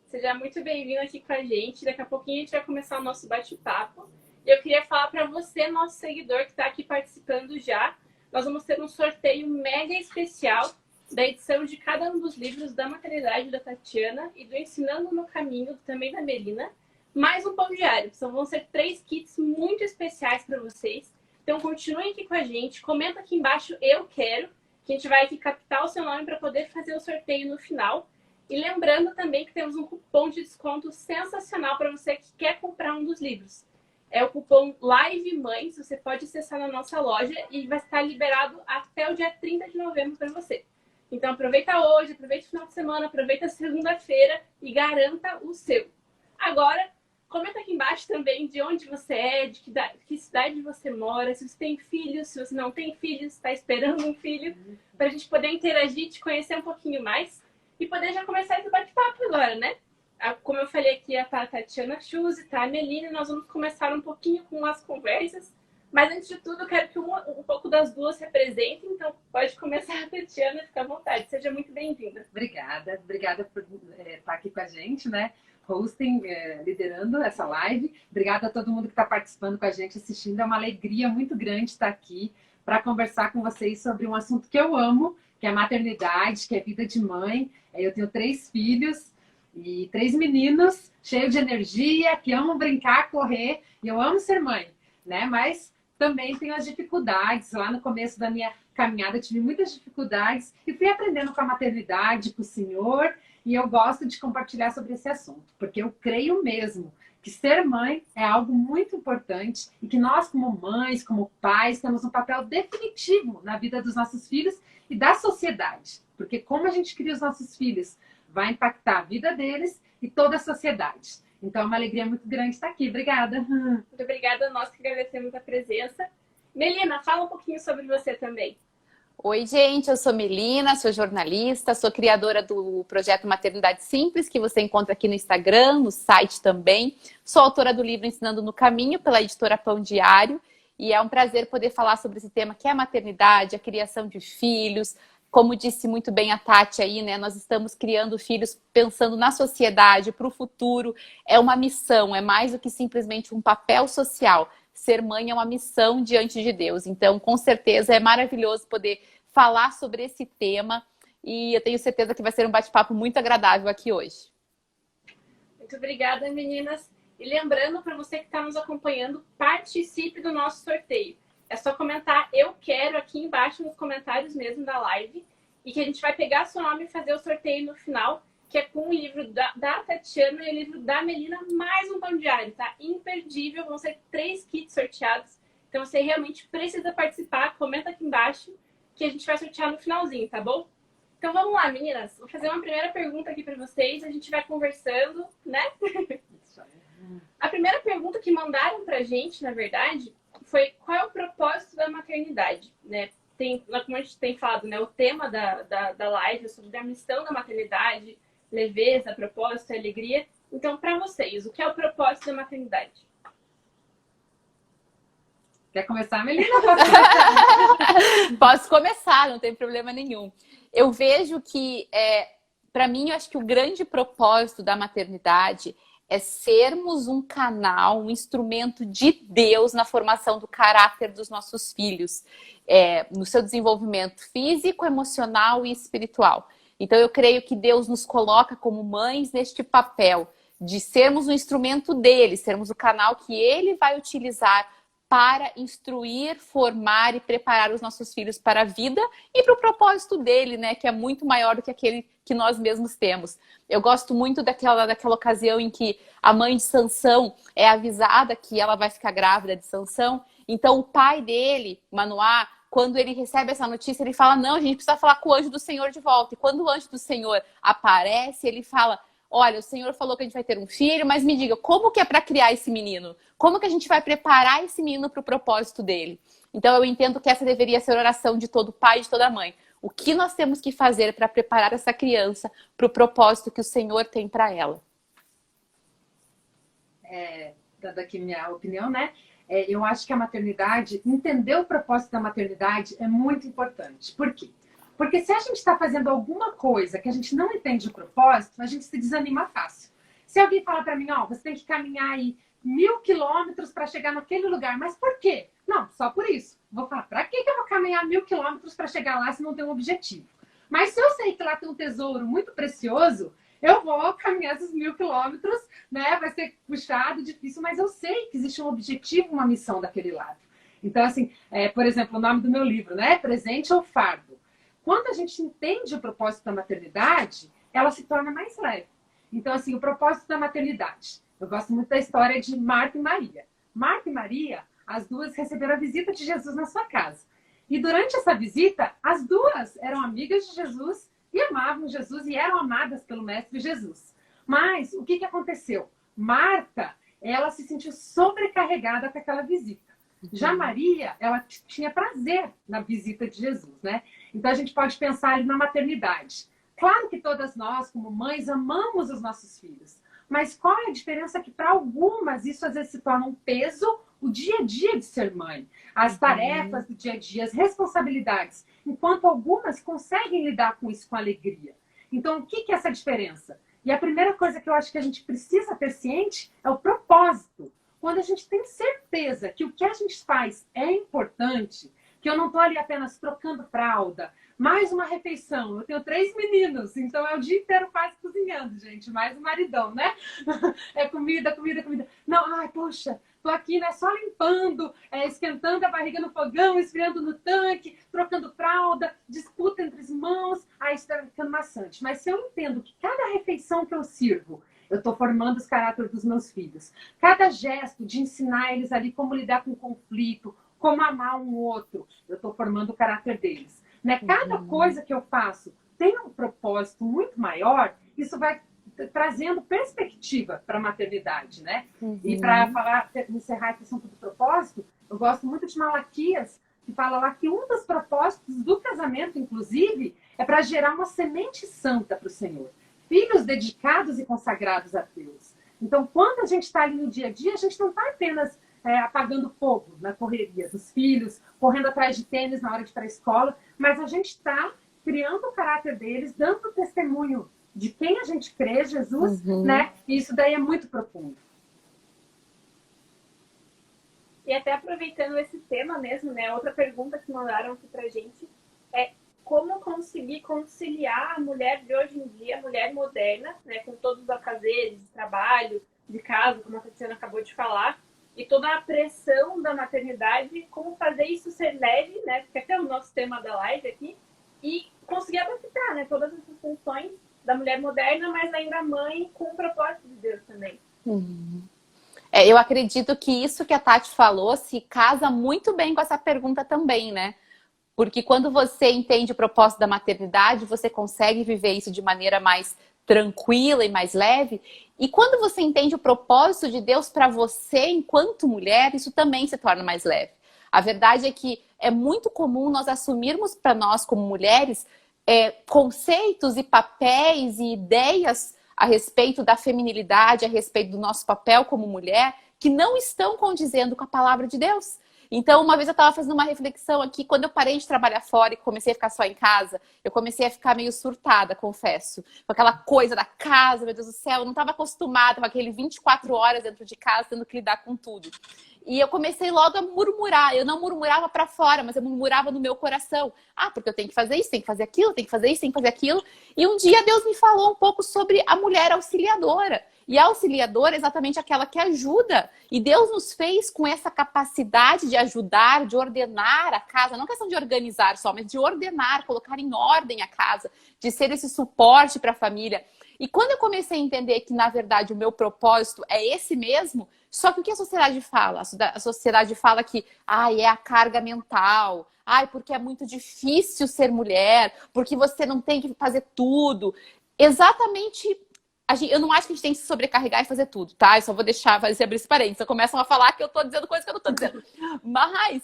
Seja muito bem-vindo aqui com a gente. Daqui a pouquinho a gente vai começar o nosso bate-papo. E eu queria falar para você, nosso seguidor que está aqui participando já, nós vamos ter um sorteio mega especial da edição de cada um dos livros da Maternidade da Tatiana e do Ensinando no Caminho, também da Melina, mais um pão diário. Então vão ser 3 kits muito especiais para vocês. Então continuem aqui com a gente, comenta aqui embaixo "eu quero", que a gente vai aqui captar o seu nome para poder fazer o sorteio no final. E lembrando também que temos um cupom de desconto sensacional para você que quer comprar um dos livros. É o cupom LIVEMães, você pode acessar na nossa loja e vai estar liberado até o dia 30 de novembro para você. Então aproveita hoje, aproveita o final de semana, aproveita a segunda-feira e garanta o seu. Agora, comenta aqui embaixo também de onde você é, de que cidade você mora, se você tem filhos, se você não tem filhos, está esperando um filho, para a gente poder interagir, te conhecer um pouquinho mais e poder já começar esse bate-papo agora, né? Como eu falei aqui, a Tatiana Chuse, tá? A Melina, e nós vamos começar um pouquinho com as conversas. Mas antes de tudo, eu quero que um pouco das duas se apresentem. Então, pode começar a Tatiana, fica à vontade. Seja muito bem-vinda. Obrigada por estar aqui com a gente, né? Hosting, liderando essa live. Obrigada a todo mundo que está participando com a gente, assistindo. É uma alegria muito grande estar aqui para conversar com vocês sobre um assunto que eu amo, que é a maternidade, que é vida de mãe. Eu tenho 3 filhos e 3 meninos cheios de energia, que amam brincar, correr. E eu amo ser mãe, né? Mas também tenho as dificuldades. Lá no começo da minha caminhada tive muitas dificuldades e fui aprendendo com a maternidade, com o Senhor. E eu gosto de compartilhar sobre esse assunto, porque eu creio mesmo que ser mãe é algo muito importante e que nós, como mães, como pais, temos um papel definitivo na vida dos nossos filhos e da sociedade. Porque como a gente cria os nossos filhos vai impactar a vida deles e toda a sociedade. Então é uma alegria muito grande estar aqui. Obrigada. Muito obrigada, nós que agradecemos a presença. Melina, fala um pouquinho sobre você também. Oi, gente, eu sou Melina, sou jornalista, sou criadora do projeto Maternidade Simples, que você encontra aqui no Instagram, no site também. Sou autora do livro Ensinando no Caminho, pela editora Pão Diário. E é um prazer poder falar sobre esse tema que é a maternidade, a criação de filhos. Como disse muito bem a Tati aí, né? Nós estamos criando filhos pensando na sociedade, para o futuro. É uma missão, é mais do que simplesmente um papel social. Ser mãe é uma missão diante de Deus. Então, com certeza, é maravilhoso poder falar sobre esse tema. E eu tenho certeza que vai ser um bate-papo muito agradável aqui hoje. Muito obrigada, meninas. E lembrando para você que está nos acompanhando, participe do nosso sorteio. É só comentar "eu quero" aqui embaixo nos comentários mesmo da live. E que a gente vai pegar seu nome e fazer o sorteio no final, que é com o livro da Tatiana e o livro da Melina, mais um pão diário, tá? Imperdível, vão ser 3 kits sorteados. Então você realmente precisa participar, comenta aqui embaixo, que a gente vai sortear no finalzinho, tá bom? Então vamos lá, meninas. Vou fazer uma primeira pergunta aqui para vocês, a gente vai conversando, né? A primeira pergunta que mandaram pra gente, na verdade, foi qual é o propósito da maternidade, né? Como a gente tem falado, né? O tema da live é sobre a missão da maternidade, leveza, propósito, alegria. Então, para vocês, o que é o propósito da maternidade? Quer começar, Melina? Posso começar, não tem problema nenhum. Eu vejo que, para mim, eu acho que o grande propósito da maternidade é sermos um canal, um instrumento de Deus na formação do caráter dos nossos filhos, no seu desenvolvimento físico, emocional e espiritual. Então eu creio que Deus nos coloca como mães neste papel de sermos um instrumento dele, sermos o canal que ele vai utilizar para instruir, formar e preparar os nossos filhos para a vida e para o propósito dele, né? Que é muito maior do que aquele que nós mesmos temos. Eu gosto muito daquela ocasião em que a mãe de Sansão é avisada que ela vai ficar grávida de Sansão. Então o pai dele, Manoá, quando ele recebe essa notícia, ele fala: não, a gente precisa falar com o anjo do Senhor de volta. E quando o anjo do Senhor aparece, ele fala: olha, o Senhor falou que a gente vai ter um filho, mas me diga, como que é para criar esse menino? Como que a gente vai preparar esse menino para o propósito dele? Então eu entendo que essa deveria ser a oração de todo pai e de toda mãe. O que nós temos que fazer para preparar essa criança para o propósito que o Senhor tem para ela? Dando aqui minha opinião, né? Eu acho que a maternidade, entender o propósito da maternidade é muito importante. Por quê? Porque se a gente está fazendo alguma coisa que a gente não entende o propósito, a gente se desanima fácil. Se alguém fala para mim, ó, você tem que caminhar aí 1000 quilômetros para chegar naquele lugar, mas por quê? Não, só por isso. Vou falar, para que eu vou caminhar 1000 quilômetros para chegar lá se não tem um objetivo? Mas se eu sei que lá tem um tesouro muito precioso, eu vou caminhar esses 1000 quilômetros, né? Vai ser puxado, difícil, mas eu sei que existe um objetivo, uma missão daquele lado. Então, assim, por exemplo, o nome do meu livro, né? Presente ou fardo. Quando a gente entende o propósito da maternidade, ela se torna mais leve. Então, assim, o propósito da maternidade. Eu gosto muito da história de Marta e Maria. Marta e Maria, as duas receberam a visita de Jesus na sua casa. E durante essa visita, as duas eram amigas de Jesus e amavam Jesus e eram amadas pelo Mestre Jesus. Mas o que aconteceu? Marta, ela se sentiu sobrecarregada com aquela visita. Já Maria, ela tinha prazer na visita de Jesus, né? Então a gente pode pensar ali na maternidade. Claro que todas nós, como mães, amamos os nossos filhos. Mas qual é a diferença que para algumas isso às vezes se torna um peso, o dia a dia de ser mãe, as tarefas do dia a dia, as responsabilidades, enquanto algumas conseguem lidar com isso com alegria. Então, o que é essa diferença? E a primeira coisa que eu acho que a gente precisa ter ciente é o propósito. Quando a gente tem certeza que o que a gente faz é importante, que eu não estou ali apenas trocando fralda, mais uma refeição. Eu tenho 3 meninos, então é o dia inteiro quase cozinhando, gente. Mais o maridão, né? É comida, comida, comida. Não, ai, poxa, tô aqui, né, só limpando, esquentando a barriga no fogão, esfriando no tanque, trocando fralda, disputa entre os irmãos. Aí isso tá ficando maçante. Mas se eu entendo que cada refeição que eu sirvo, eu estou formando os caráteres dos meus filhos. Cada gesto de ensinar eles ali como lidar com conflito, como amar um outro, eu estou formando o caráter deles. Né? Cada coisa que eu faço tem um propósito muito maior, isso vai trazendo perspectiva para a maternidade, né? E para encerrar a questão do propósito, eu gosto muito de Malaquias, que fala lá que um dos propósitos do casamento, inclusive, é para gerar uma semente santa para o Senhor. Filhos dedicados e consagrados a Deus. Então, quando a gente está ali no dia a dia, a gente não está apenas apagando fogo na correria dos filhos, correndo atrás de tênis na hora de ir para a escola, mas a gente está criando o caráter deles, dando testemunho de quem a gente crê, Jesus, né? E isso daí é muito profundo. E até aproveitando esse tema mesmo, né? Outra pergunta que mandaram aqui pra gente é como conseguir conciliar a mulher de hoje em dia, a mulher moderna, né? Com todos os afazeres de trabalho, de casa, como a Tatiana acabou de falar, e toda a pressão da maternidade, como fazer isso ser leve, né? Porque até é o nosso tema da live aqui, e conseguir adaptar, né? Todas essas funções da mulher moderna, mas ainda mãe com o propósito de Deus também. Eu acredito que isso que a Tati falou se casa muito bem com essa pergunta também, né? Porque quando você entende o propósito da maternidade, você consegue viver isso de maneira mais tranquila e mais leve. E quando você entende o propósito de Deus para você enquanto mulher, isso também se torna mais leve. A verdade é que é muito comum nós assumirmos para nós como mulheres conceitos e papéis e ideias a respeito da feminilidade, a respeito do nosso papel como mulher, que não estão condizendo com a palavra de Deus. Então, uma vez eu estava fazendo uma reflexão aqui, quando eu parei de trabalhar fora e comecei a ficar só em casa, eu comecei a ficar meio surtada, confesso. Com aquela coisa da casa, meu Deus do céu, eu não estava acostumada com aquele 24 horas dentro de casa, tendo que lidar com tudo. E eu comecei logo a murmurar. Eu não murmurava para fora, mas eu murmurava no meu coração. Ah, porque eu tenho que fazer isso, tenho que fazer aquilo, tenho que fazer isso, tenho que fazer aquilo. E um dia Deus me falou um pouco sobre a mulher auxiliadora. E a auxiliadora é exatamente aquela que ajuda. E Deus nos fez com essa capacidade de ajudar, de ordenar a casa. Não questão de organizar só, mas de ordenar, colocar em ordem a casa. De ser esse suporte para a família. E quando eu comecei a entender que, na verdade, o meu propósito é esse mesmo, só que o que a sociedade fala? A sociedade fala que é a carga mental, porque é muito difícil ser mulher, porque você não tem que fazer tudo. Exatamente, eu não acho que a gente tem que se sobrecarregar e fazer tudo, tá? Eu só vou fazer abrir esse parênteses. Começam a falar que eu tô dizendo coisas que eu não tô dizendo. Mas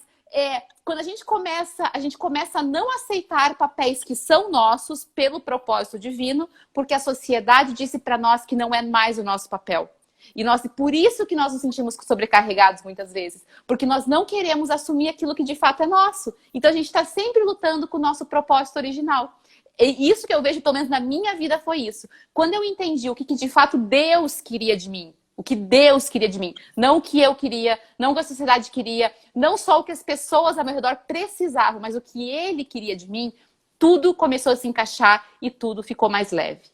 quando a gente começa a não aceitar papéis que são nossos pelo propósito divino, porque a sociedade disse para nós que não é mais o nosso papel. E por isso que nós nos sentimos sobrecarregados muitas vezes. Porque nós não queremos assumir aquilo que de fato é nosso. Então a gente está sempre lutando com o nosso propósito original. E isso que eu vejo, pelo menos na minha vida, foi isso. Quando eu entendi o que de fato Deus queria de mim, o que Deus queria de mim, não o que eu queria, não o que a sociedade queria, não só o que as pessoas ao meu redor precisavam, mas o que Ele queria de mim, tudo começou a se encaixar e tudo ficou mais leve.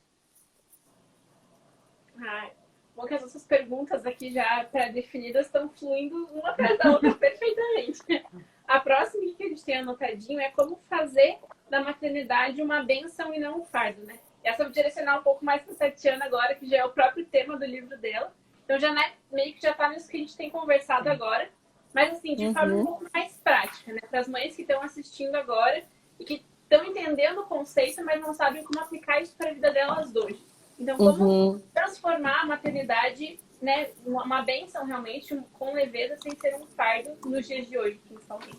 Bom que as nossas perguntas aqui já pré-definidas estão fluindo uma atrás da outra perfeitamente. A próxima que a gente tem anotadinho é como fazer da maternidade uma bênção e não um fardo, né? Essa eu vou direcionar um pouco mais para a Tatiana agora, que já é o próprio tema do livro dela. Então já meio que já está nisso que a gente tem conversado agora, mas assim, de forma um pouco mais prática, né? Para as mães que estão assistindo agora e que estão entendendo o conceito, mas não sabem como aplicar isso para a vida delas hoje. Então, como transformar a maternidade, né, uma bênção realmente, com leveza, sem ser um fardo nos dias de hoje, principalmente.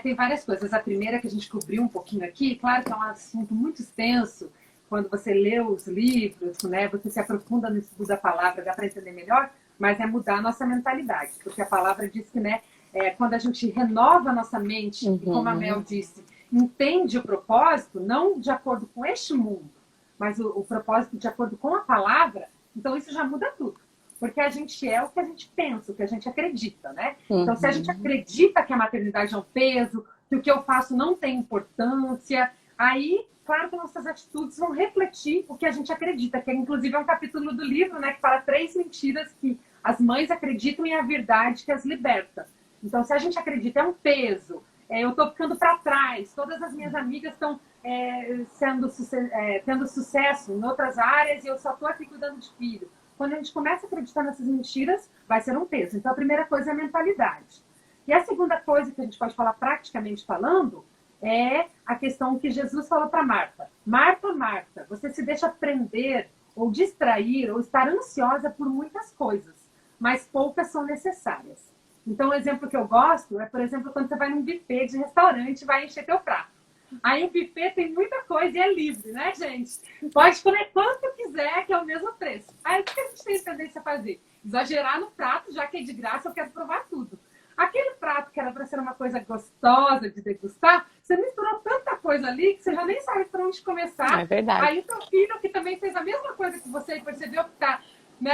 Tem várias coisas. A primeira que a gente cobriu um pouquinho aqui, claro que é um assunto muito extenso. Quando você lê os livros, né, você se aprofunda no estudo da palavra, dá para entender melhor, mas é mudar a nossa mentalidade. Porque a palavra diz que, né, quando a gente renova a nossa mente, e como a Mel disse, entende o propósito, não de acordo com este mundo, mas o propósito de acordo com a palavra, então isso já muda tudo. Porque a gente é o que a gente pensa, o que a gente acredita, né? Então, se a gente acredita que a maternidade é um peso, que o que eu faço não tem importância, aí, claro que nossas atitudes vão refletir o que a gente acredita, que inclusive é um capítulo do livro, né, que fala 3 mentiras que as mães acreditam e a verdade que as liberta. Então, se a gente acredita, é um peso, eu estou ficando para trás, todas as minhas amigas estão tendo sucesso em outras áreas e eu só estou aqui cuidando de filho. Quando a gente começa a acreditar nessas mentiras, vai ser um peso. Então, a primeira coisa é a mentalidade. E a segunda coisa que a gente pode falar praticamente falando é a questão que Jesus falou para Marta. Marta, Marta, você se deixa prender ou distrair ou estar ansiosa por muitas coisas, mas poucas são necessárias. Então, o exemplo que eu gosto é, por exemplo, quando você vai num buffet de restaurante e vai encher teu prato. Aí o buffet tem muita coisa e é livre, né, gente? Pode comer quanto quiser, que é o mesmo preço. Aí o que a gente tem tendência a fazer? Exagerar no prato, já que é de graça, eu quero provar tudo. Aquele prato que era para ser uma coisa gostosa de degustar, você misturou tanta coisa ali que você já nem sabe por onde começar. É verdade. Aí o teu filho, que também fez a mesma coisa que você e percebeu que tá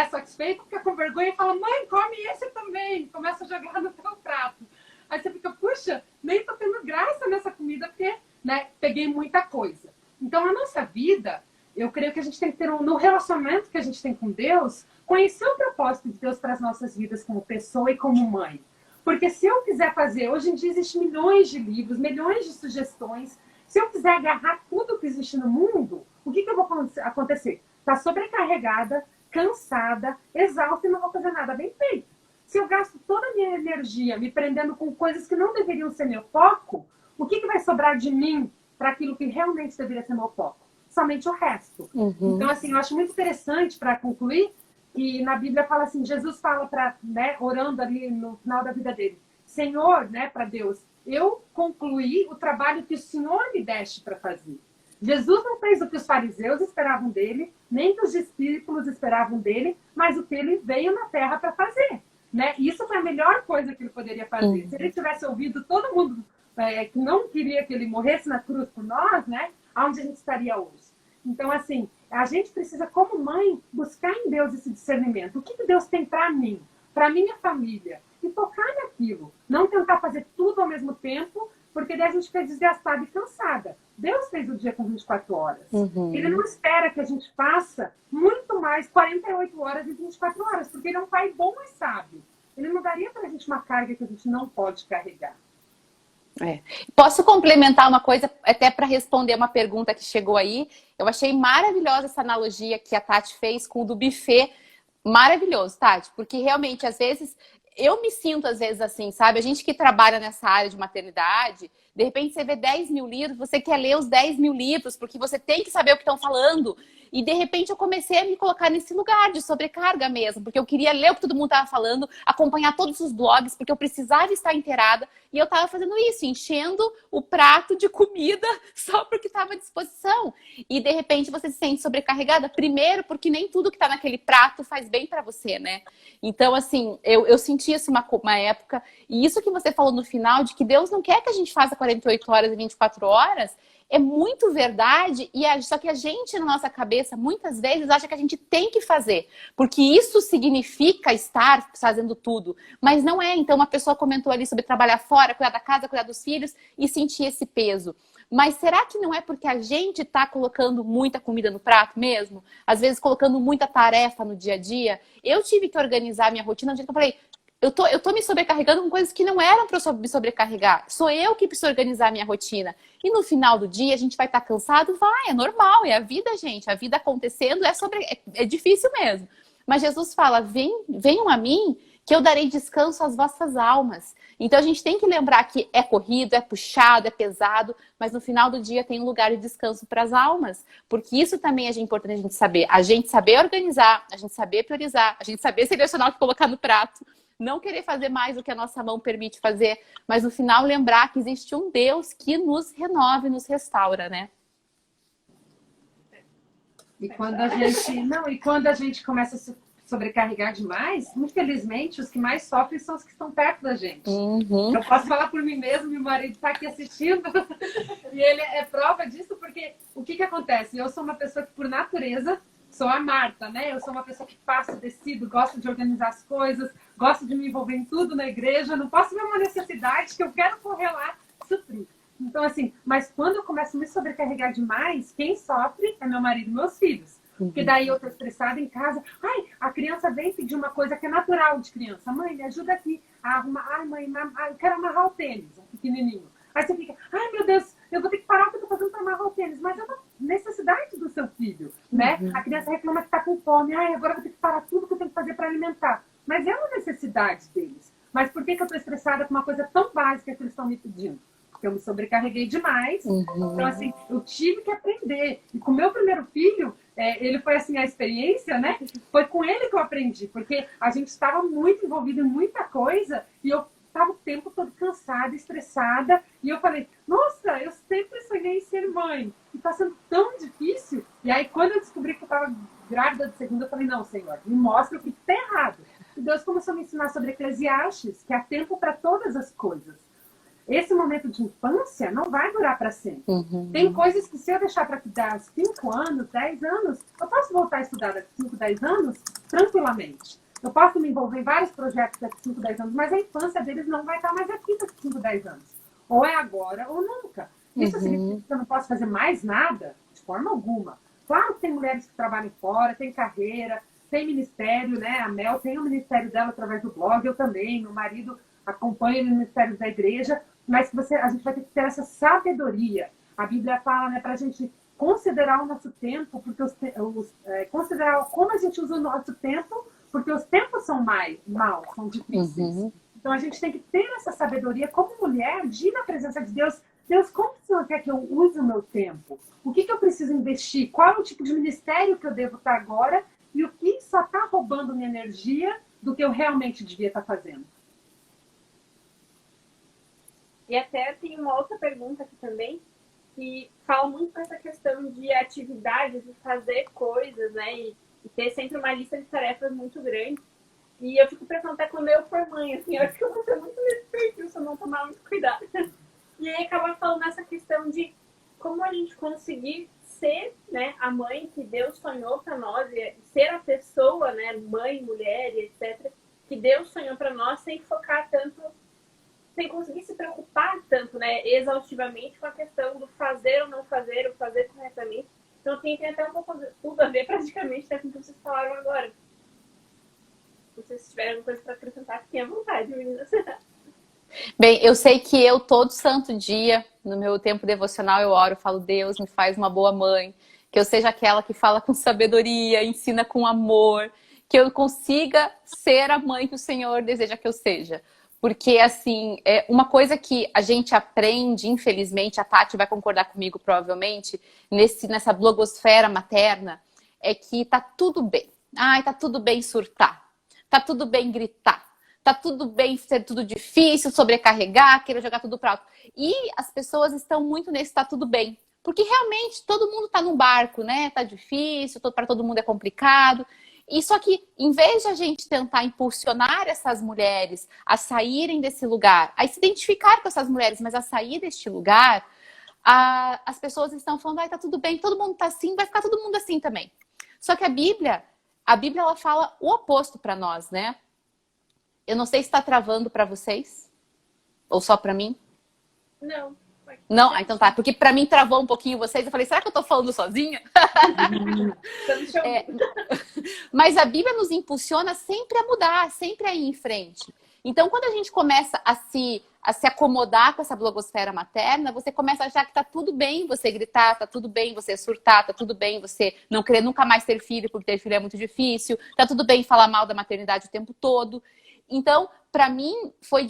satisfeito, fica com vergonha e fala, mãe, come esse também. Começa a jogar no teu prato. Aí você fica, puxa, nem tô tendo graça nessa comida, porque, né, peguei muita coisa. Então, a nossa vida, eu creio que a gente tem que ter, no relacionamento que a gente tem com Deus, conhecer o propósito de Deus para as nossas vidas como pessoa e como mãe. Porque se eu quiser fazer, hoje em dia existem milhões de livros, milhões de sugestões, se eu quiser agarrar tudo que existe no mundo, o que eu vou acontecer? Tá sobrecarregada, cansada, exausta e não vou fazer nada bem feito. Se eu gasto toda a minha energia me prendendo com coisas que não deveriam ser meu foco, o que vai sobrar de mim para aquilo que realmente deveria ser meu foco? Somente o resto. Então, assim, eu acho muito interessante, para concluir, que na Bíblia fala assim, Jesus fala, né, orando ali no final da vida dele, Senhor, né, para Deus, eu concluí o trabalho que o Senhor me deste para fazer. Jesus não fez o que os fariseus esperavam dele, nem que os discípulos esperavam dele, mas o que ele veio na terra para fazer. Né? Isso foi a melhor coisa que ele poderia fazer. Se ele tivesse ouvido todo mundo que não queria que ele morresse na cruz por nós, né? Aonde a gente estaria hoje? Então, assim, a gente precisa, como mãe, buscar em Deus esse discernimento. O que Deus tem para mim, para minha família? E focar naquilo. Não tentar fazer tudo ao mesmo tempo, porque daí a gente fica desgastada e cansada. Deus fez o dia com 24 horas. Ele não espera que a gente faça muito mais 48 horas e 24 horas, porque ele é um pai bom e sábio. Ele não daria para a gente uma carga que a gente não pode carregar. Posso complementar uma coisa, até para responder uma pergunta que chegou aí? Eu achei maravilhosa essa analogia que a Tati fez com o do buffet. Maravilhoso, Tati, porque realmente, às vezes, eu me sinto às vezes assim, sabe? A gente que trabalha nessa área de maternidade, de repente você vê 10 mil livros, você quer ler os 10 mil livros, porque você tem que saber o que estão falando. E de repente eu comecei a me colocar nesse lugar de sobrecarga mesmo, porque eu queria ler o que todo mundo estava falando, acompanhar todos os blogs, porque eu precisava estar inteirada. E eu estava fazendo isso, enchendo o prato de comida só porque estava à disposição. E de repente você se sente sobrecarregada, primeiro porque nem tudo que está naquele prato faz bem para você, né? Então, assim, eu senti isso uma época. E isso que você falou no final, de que Deus não quer que a gente faça 48 horas e 24 horas, é muito verdade, só que a gente, na nossa cabeça, muitas vezes acha que a gente tem que fazer, porque isso significa estar fazendo tudo, mas não é. Então, uma pessoa comentou ali sobre trabalhar fora, cuidar da casa, cuidar dos filhos e sentir esse peso. Mas será que não é porque a gente está colocando muita comida no prato mesmo? Às vezes colocando muita tarefa no dia a dia? Eu tive que organizar minha rotina no dia que eu falei, eu tô me sobrecarregando com coisas que não eram para eu me sobrecarregar. Sou eu que preciso organizar a minha rotina. E no final do dia a gente vai estar cansado? Vai, é normal, é a vida, gente. A vida acontecendo é difícil mesmo. Mas Jesus fala, venham a mim que eu darei descanso às vossas almas. Então a gente tem que lembrar que é corrido, é puxado, é pesado, mas no final do dia tem um lugar de descanso para as almas. Porque isso também é importante a gente saber. A gente saber organizar, a gente saber priorizar, a gente saber selecionar o que colocar no prato. Não querer fazer mais do que a nossa mão permite fazer, mas no final lembrar que existe um Deus que nos renova e nos restaura, né? E quando a gente começa a se sobrecarregar demais, infelizmente, os que mais sofrem são os que estão perto da gente. Uhum. Eu posso falar por mim mesmo, meu marido está aqui assistindo, e ele é prova disso, porque o que acontece? Eu sou uma pessoa que, por natureza, sou a Marta, né? Eu sou uma pessoa que faço, decido, gosto de organizar as coisas, gosto de me envolver em tudo na igreja, não posso ver uma necessidade que eu quero correr lá suprir. Então, assim, mas quando eu começo a me sobrecarregar demais, quem sofre é meu marido e meus filhos. Porque daí eu tô estressada em casa. Ai, a criança vem pedir uma coisa que é natural de criança. Mãe, me ajuda aqui a arrumar. Ai, mãe, eu quero amarrar o tênis, um pequenininho. Aí você fica, ai, meu Deus, eu vou ter que parar o que eu tô fazendo para amarrar o tênis. Mas é uma necessidade do seu filho, né? A criança reclama que tá com fome. Ai, agora eu vou ter que parar tudo que eu tenho que fazer para alimentar. Mas é uma necessidade deles. Mas por que eu tô estressada com uma coisa tão básica que eles estão me pedindo? Porque eu me sobrecarreguei demais. Então, assim, eu tive que aprender. E com o meu primeiro filho, ele foi assim, a experiência, né? Foi com ele que eu aprendi. Porque a gente estava muito envolvido em muita coisa e eu estava o tempo todo cansada, estressada. E eu falei, nossa, eu sempre sonhei em ser mãe. E está sendo tão difícil. E aí, quando eu descobri que eu estava grávida de segunda, eu falei, não, Senhor, me mostra o que está errado. E Deus começou a me ensinar sobre Eclesiastes, que há tempo para todas as coisas. Esse momento de infância não vai durar para sempre. Tem coisas que se eu deixar para cuidar 5 anos, 10 anos, eu posso voltar a estudar daqui 5, 10 anos tranquilamente. Eu posso me envolver em vários projetos daqui 5, 10 anos, mas a infância deles não vai estar mais aqui daqui 5, 10 anos. Ou é agora ou nunca. Isso significa que eu não posso fazer mais nada? De forma alguma. Claro que tem mulheres que trabalham fora, tem carreira, tem ministério, né? A Mel tem o ministério dela através do blog, eu também, meu marido acompanha o ministério da igreja, mas a gente vai ter que ter essa sabedoria. A Bíblia fala, né, para a gente considerar o nosso tempo, porque considerar como a gente usa o nosso tempo, porque os tempos são maus, são difíceis. Então a gente tem que ter essa sabedoria como mulher, de ir na presença de Deus. Deus, como o Senhor quer que eu use o meu tempo? O que eu preciso investir? Qual é o tipo de ministério que eu devo estar agora? E o que só está roubando minha energia do que eu realmente devia estar fazendo? E até tem uma outra pergunta aqui também, que fala muito dessa questão de atividades, de fazer coisas, né? E ter sempre uma lista de tarefas muito grande. E eu fico pensando até quando eu for mãe, assim, eu acho que eu vou ter muito nesse perfil se eu não tomar muito cuidado. E aí acaba falando nessa questão de como a gente conseguir ser, né, a mãe que Deus sonhou para nós, e ser a pessoa, né, mãe, mulher, etc., que Deus sonhou para nós, sem focar tanto, sem conseguir se preocupar tanto, né, exaustivamente com a questão do fazer ou não fazer, o fazer corretamente. Então tem até um pouco tudo a ver praticamente com o que vocês falaram agora. Se vocês tiverem alguma coisa para acrescentar, fiquem à vontade, meninas. Bem, eu sei que eu todo santo dia, no meu tempo devocional, eu oro, falo, Deus, me faz uma boa mãe, que eu seja aquela que fala com sabedoria, ensina com amor, que eu consiga ser a mãe que o Senhor deseja que eu seja. Porque, assim, é uma coisa que a gente aprende, infelizmente, a Tati vai concordar comigo, provavelmente, nessa blogosfera materna, é que tá tudo bem. Ai, tá tudo bem surtar. Tá tudo bem gritar. Tá tudo bem ser tudo difícil, sobrecarregar, querer jogar tudo para alto. E as pessoas estão muito nesse tá tudo bem. Porque realmente todo mundo tá num barco, né? Tá difícil, para todo mundo é complicado. E só que, em vez de a gente tentar impulsionar essas mulheres a saírem desse lugar, a se identificar com essas mulheres, mas a sair deste lugar, as pessoas estão falando, ai, tá tudo bem, todo mundo tá assim, vai ficar todo mundo assim também. Só que a Bíblia ela fala o oposto para nós, né? Eu não sei se está travando para vocês ou só para mim. Não. Não? Ah, então tá. Porque para mim travou um pouquinho vocês. Eu falei, será que eu tô falando sozinha? Mas a Bíblia nos impulsiona sempre a mudar, sempre a ir em frente. Então, quando a gente começa a se acomodar com essa blogosfera materna, você começa a achar que tá tudo bem você gritar, tá tudo bem você surtar, tá tudo bem você não querer nunca mais ter filho porque ter filho é muito difícil, tá tudo bem falar mal da maternidade o tempo todo. Então, para mim, foi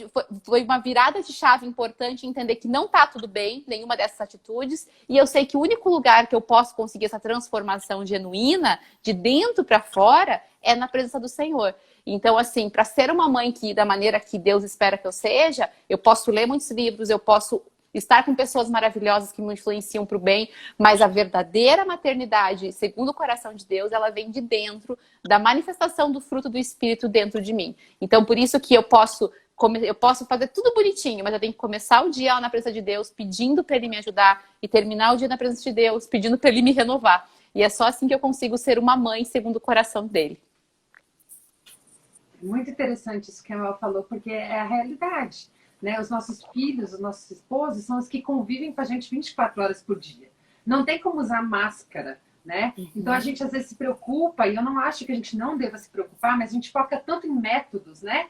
uma virada de chave importante entender que não tá tudo bem, nenhuma dessas atitudes, e eu sei que o único lugar que eu posso conseguir essa transformação genuína, de dentro para fora, é na presença do Senhor. Então, assim, para ser uma mãe da maneira que Deus espera que eu seja, eu posso ler muitos livros, eu posso estar com pessoas maravilhosas que me influenciam para o bem, mas a verdadeira maternidade, segundo o coração de Deus, ela vem de dentro da manifestação do fruto do Espírito dentro de mim. Então, por isso que eu posso fazer tudo bonitinho, mas eu tenho que começar o dia na presença de Deus, pedindo para Ele me ajudar, e terminar o dia na presença de Deus, pedindo para Ele me renovar. E é só assim que eu consigo ser uma mãe segundo o coração dele. Muito interessante isso que a Mel falou, porque é a realidade. Né? Os nossos filhos, os nossos esposos são os que convivem com a gente 24 horas por dia. Não tem como usar máscara, né? Então a gente às vezes se preocupa, e eu não acho que a gente não deva se preocupar, mas a gente foca tanto em métodos, né?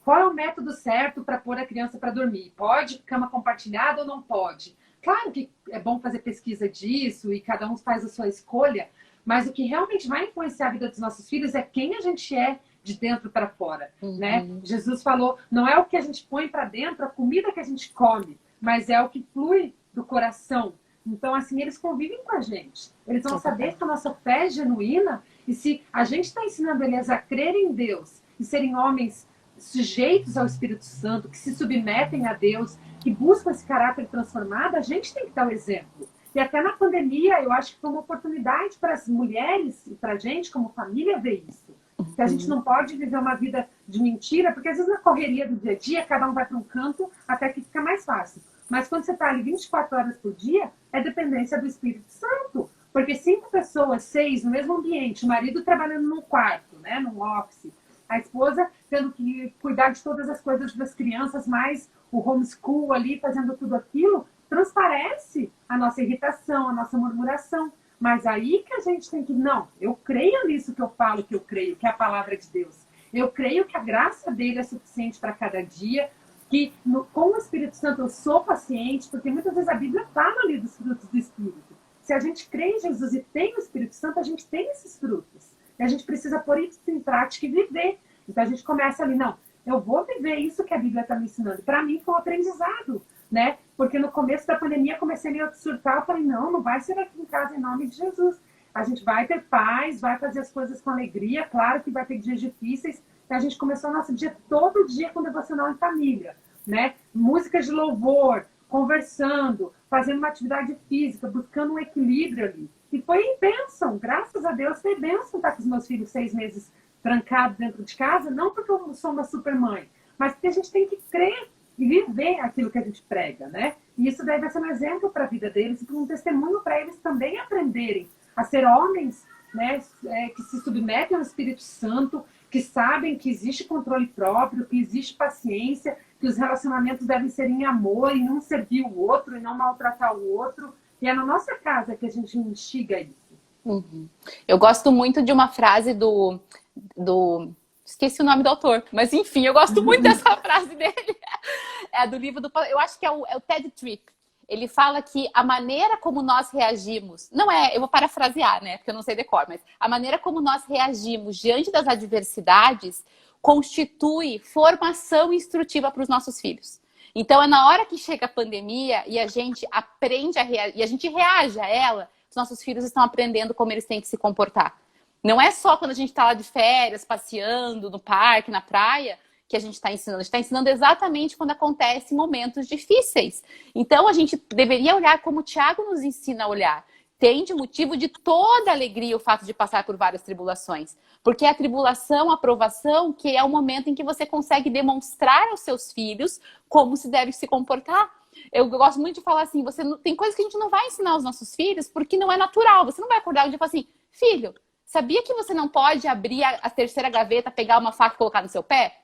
Qual é o método certo para pôr a criança para dormir? Pode cama compartilhada ou não pode? Claro que é bom fazer pesquisa disso e cada um faz a sua escolha, mas o que realmente vai influenciar a vida dos nossos filhos é quem a gente é de dentro para fora, né? Jesus falou, não é o que a gente põe para dentro, a comida que a gente come, mas é o que flui do coração. Então, assim, eles convivem com a gente. Eles vão saber que a nossa fé é genuína, e se a gente está ensinando eles a crer em Deus e serem homens sujeitos ao Espírito Santo, que se submetem a Deus, que buscam esse caráter transformado, a gente tem que dar o exemplo. E até na pandemia, eu acho que foi uma oportunidade para as mulheres e para a gente, como família, ver isso. Que a gente não pode viver uma vida de mentira, porque às vezes na correria do dia a dia, cada um vai para um canto até que fica mais fácil. Mas quando você está ali 24 horas por dia, é dependência do Espírito Santo. Porque 5 pessoas, 6, no mesmo ambiente, o marido trabalhando num quarto, né, num office, a esposa tendo que cuidar de todas as coisas das crianças, mais o homeschool ali, fazendo tudo aquilo, transparece a nossa irritação, a nossa murmuração. Mas aí que a gente tem que, não, eu creio nisso que eu falo, que eu creio, que é a palavra de Deus. Eu creio que a graça dele é suficiente para cada dia, que com o Espírito Santo eu sou paciente, porque muitas vezes a Bíblia fala ali dos frutos do Espírito. Se a gente crê em Jesus e tem o Espírito Santo, a gente tem esses frutos. E a gente precisa pôr isso em prática e viver. Então a gente começa ali, não, eu vou viver isso que a Bíblia está me ensinando. Para mim foi um aprendizado, né? Porque no começo da pandemia comecei a surtar, eu falei, não vai ser aqui em casa em nome de Jesus. A gente vai ter paz, vai fazer as coisas com alegria, claro que vai ter dias difíceis. E a gente começou o nosso dia todo dia com devocional em família, né? Músicas de louvor, conversando, fazendo uma atividade física, buscando um equilíbrio ali. E foi bênção, graças a Deus, foi bênção estar com os meus filhos 6 meses trancados dentro de casa, não porque eu sou uma super mãe, mas porque a gente tem que crer e viver aquilo que a gente prega, né? E isso daí vai ser um exemplo para a vida deles e um testemunho para eles também aprenderem a ser homens, né, que se submetem ao Espírito Santo, que sabem que existe controle próprio, que existe paciência, que os relacionamentos devem ser em amor, e um servir o outro, e não maltratar o outro. E é na nossa casa que a gente instiga isso. Eu gosto muito de uma frase do... Esqueci o nome do autor, mas enfim, eu gosto muito dessa frase dele. É do livro do... Eu acho que é o Ted Tripp. Ele fala que a maneira como nós reagimos... Não é... Eu vou parafrasear, né? Porque eu não sei decor, mas a maneira como nós reagimos diante das adversidades constitui formação instrutiva para os nossos filhos. Então, é na hora que chega a pandemia e a gente aprende e a gente reage a ela, os nossos filhos estão aprendendo como eles têm que se comportar. Não é só quando a gente está lá de férias, passeando no parque, na praia, que a gente está ensinando. A gente está ensinando exatamente quando acontecem momentos difíceis. Então, a gente deveria olhar como o Tiago nos ensina a olhar. Tem de motivo de toda alegria o fato de passar por várias tribulações. Porque é a tribulação, a provação, que é o momento em que você consegue demonstrar aos seus filhos como se deve se comportar. Eu gosto muito de falar assim, tem coisas que a gente não vai ensinar aos nossos filhos porque não é natural. Você não vai acordar um dia e falar assim, filho, sabia que você não pode abrir a terceira gaveta, pegar uma faca e colocar no seu pé?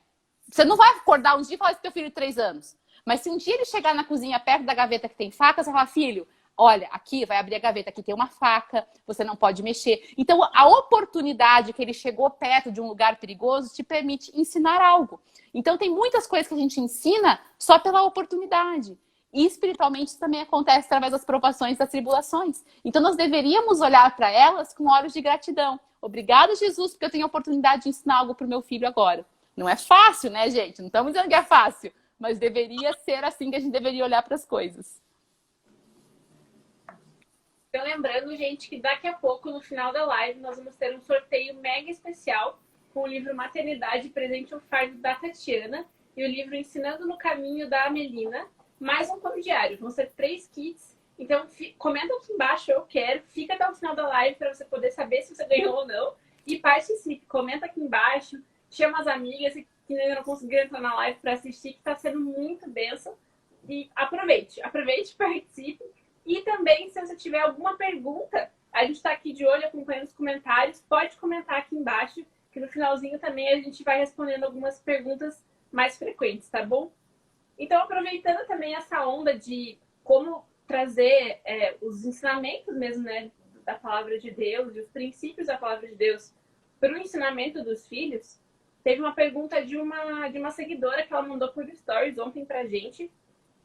Você não vai acordar um dia e falar isso pro teu filho de 3 anos. Mas se um dia ele chegar na cozinha perto da gaveta que tem faca, você vai falar, filho, olha, aqui vai abrir a gaveta, aqui tem uma faca, você não pode mexer. Então, a oportunidade que ele chegou perto de um lugar perigoso te permite ensinar algo. Então, tem muitas coisas que a gente ensina só pela oportunidade. E espiritualmente isso também acontece através das provações, das tribulações. Então, nós deveríamos olhar para elas com olhos de gratidão. Obrigado, Jesus, porque eu tenho a oportunidade de ensinar algo para o meu filho agora. Não é fácil, né, gente? Não estamos dizendo que é fácil. Mas deveria ser assim que a gente deveria olhar para as coisas. Então, lembrando, gente, que daqui a pouco, no final da live, nós vamos ter um sorteio mega especial com o livro Maternidade, Presente um Fardo, da Tatiana, e o livro Ensinando no Caminho, da Amelina, mais um pão diário. Vão ser 3 kits. Então, comenta aqui embaixo, eu quero. Fica até o final da live para você poder saber se você ganhou ou não. E participe. Comenta aqui embaixo. Chama as amigas que ainda não conseguiram entrar na live para assistir, que está sendo muito bênção. E aproveite, participe. E também, se você tiver alguma pergunta, a gente está aqui de olho acompanhando os comentários. Pode comentar aqui embaixo, que no finalzinho também a gente vai respondendo algumas perguntas mais frequentes, tá bom? Então, aproveitando também essa onda de como trazer os ensinamentos mesmo, né, da palavra de Deus e os princípios da palavra de Deus para o ensinamento dos filhos, teve uma pergunta de uma seguidora que ela mandou por stories ontem pra gente,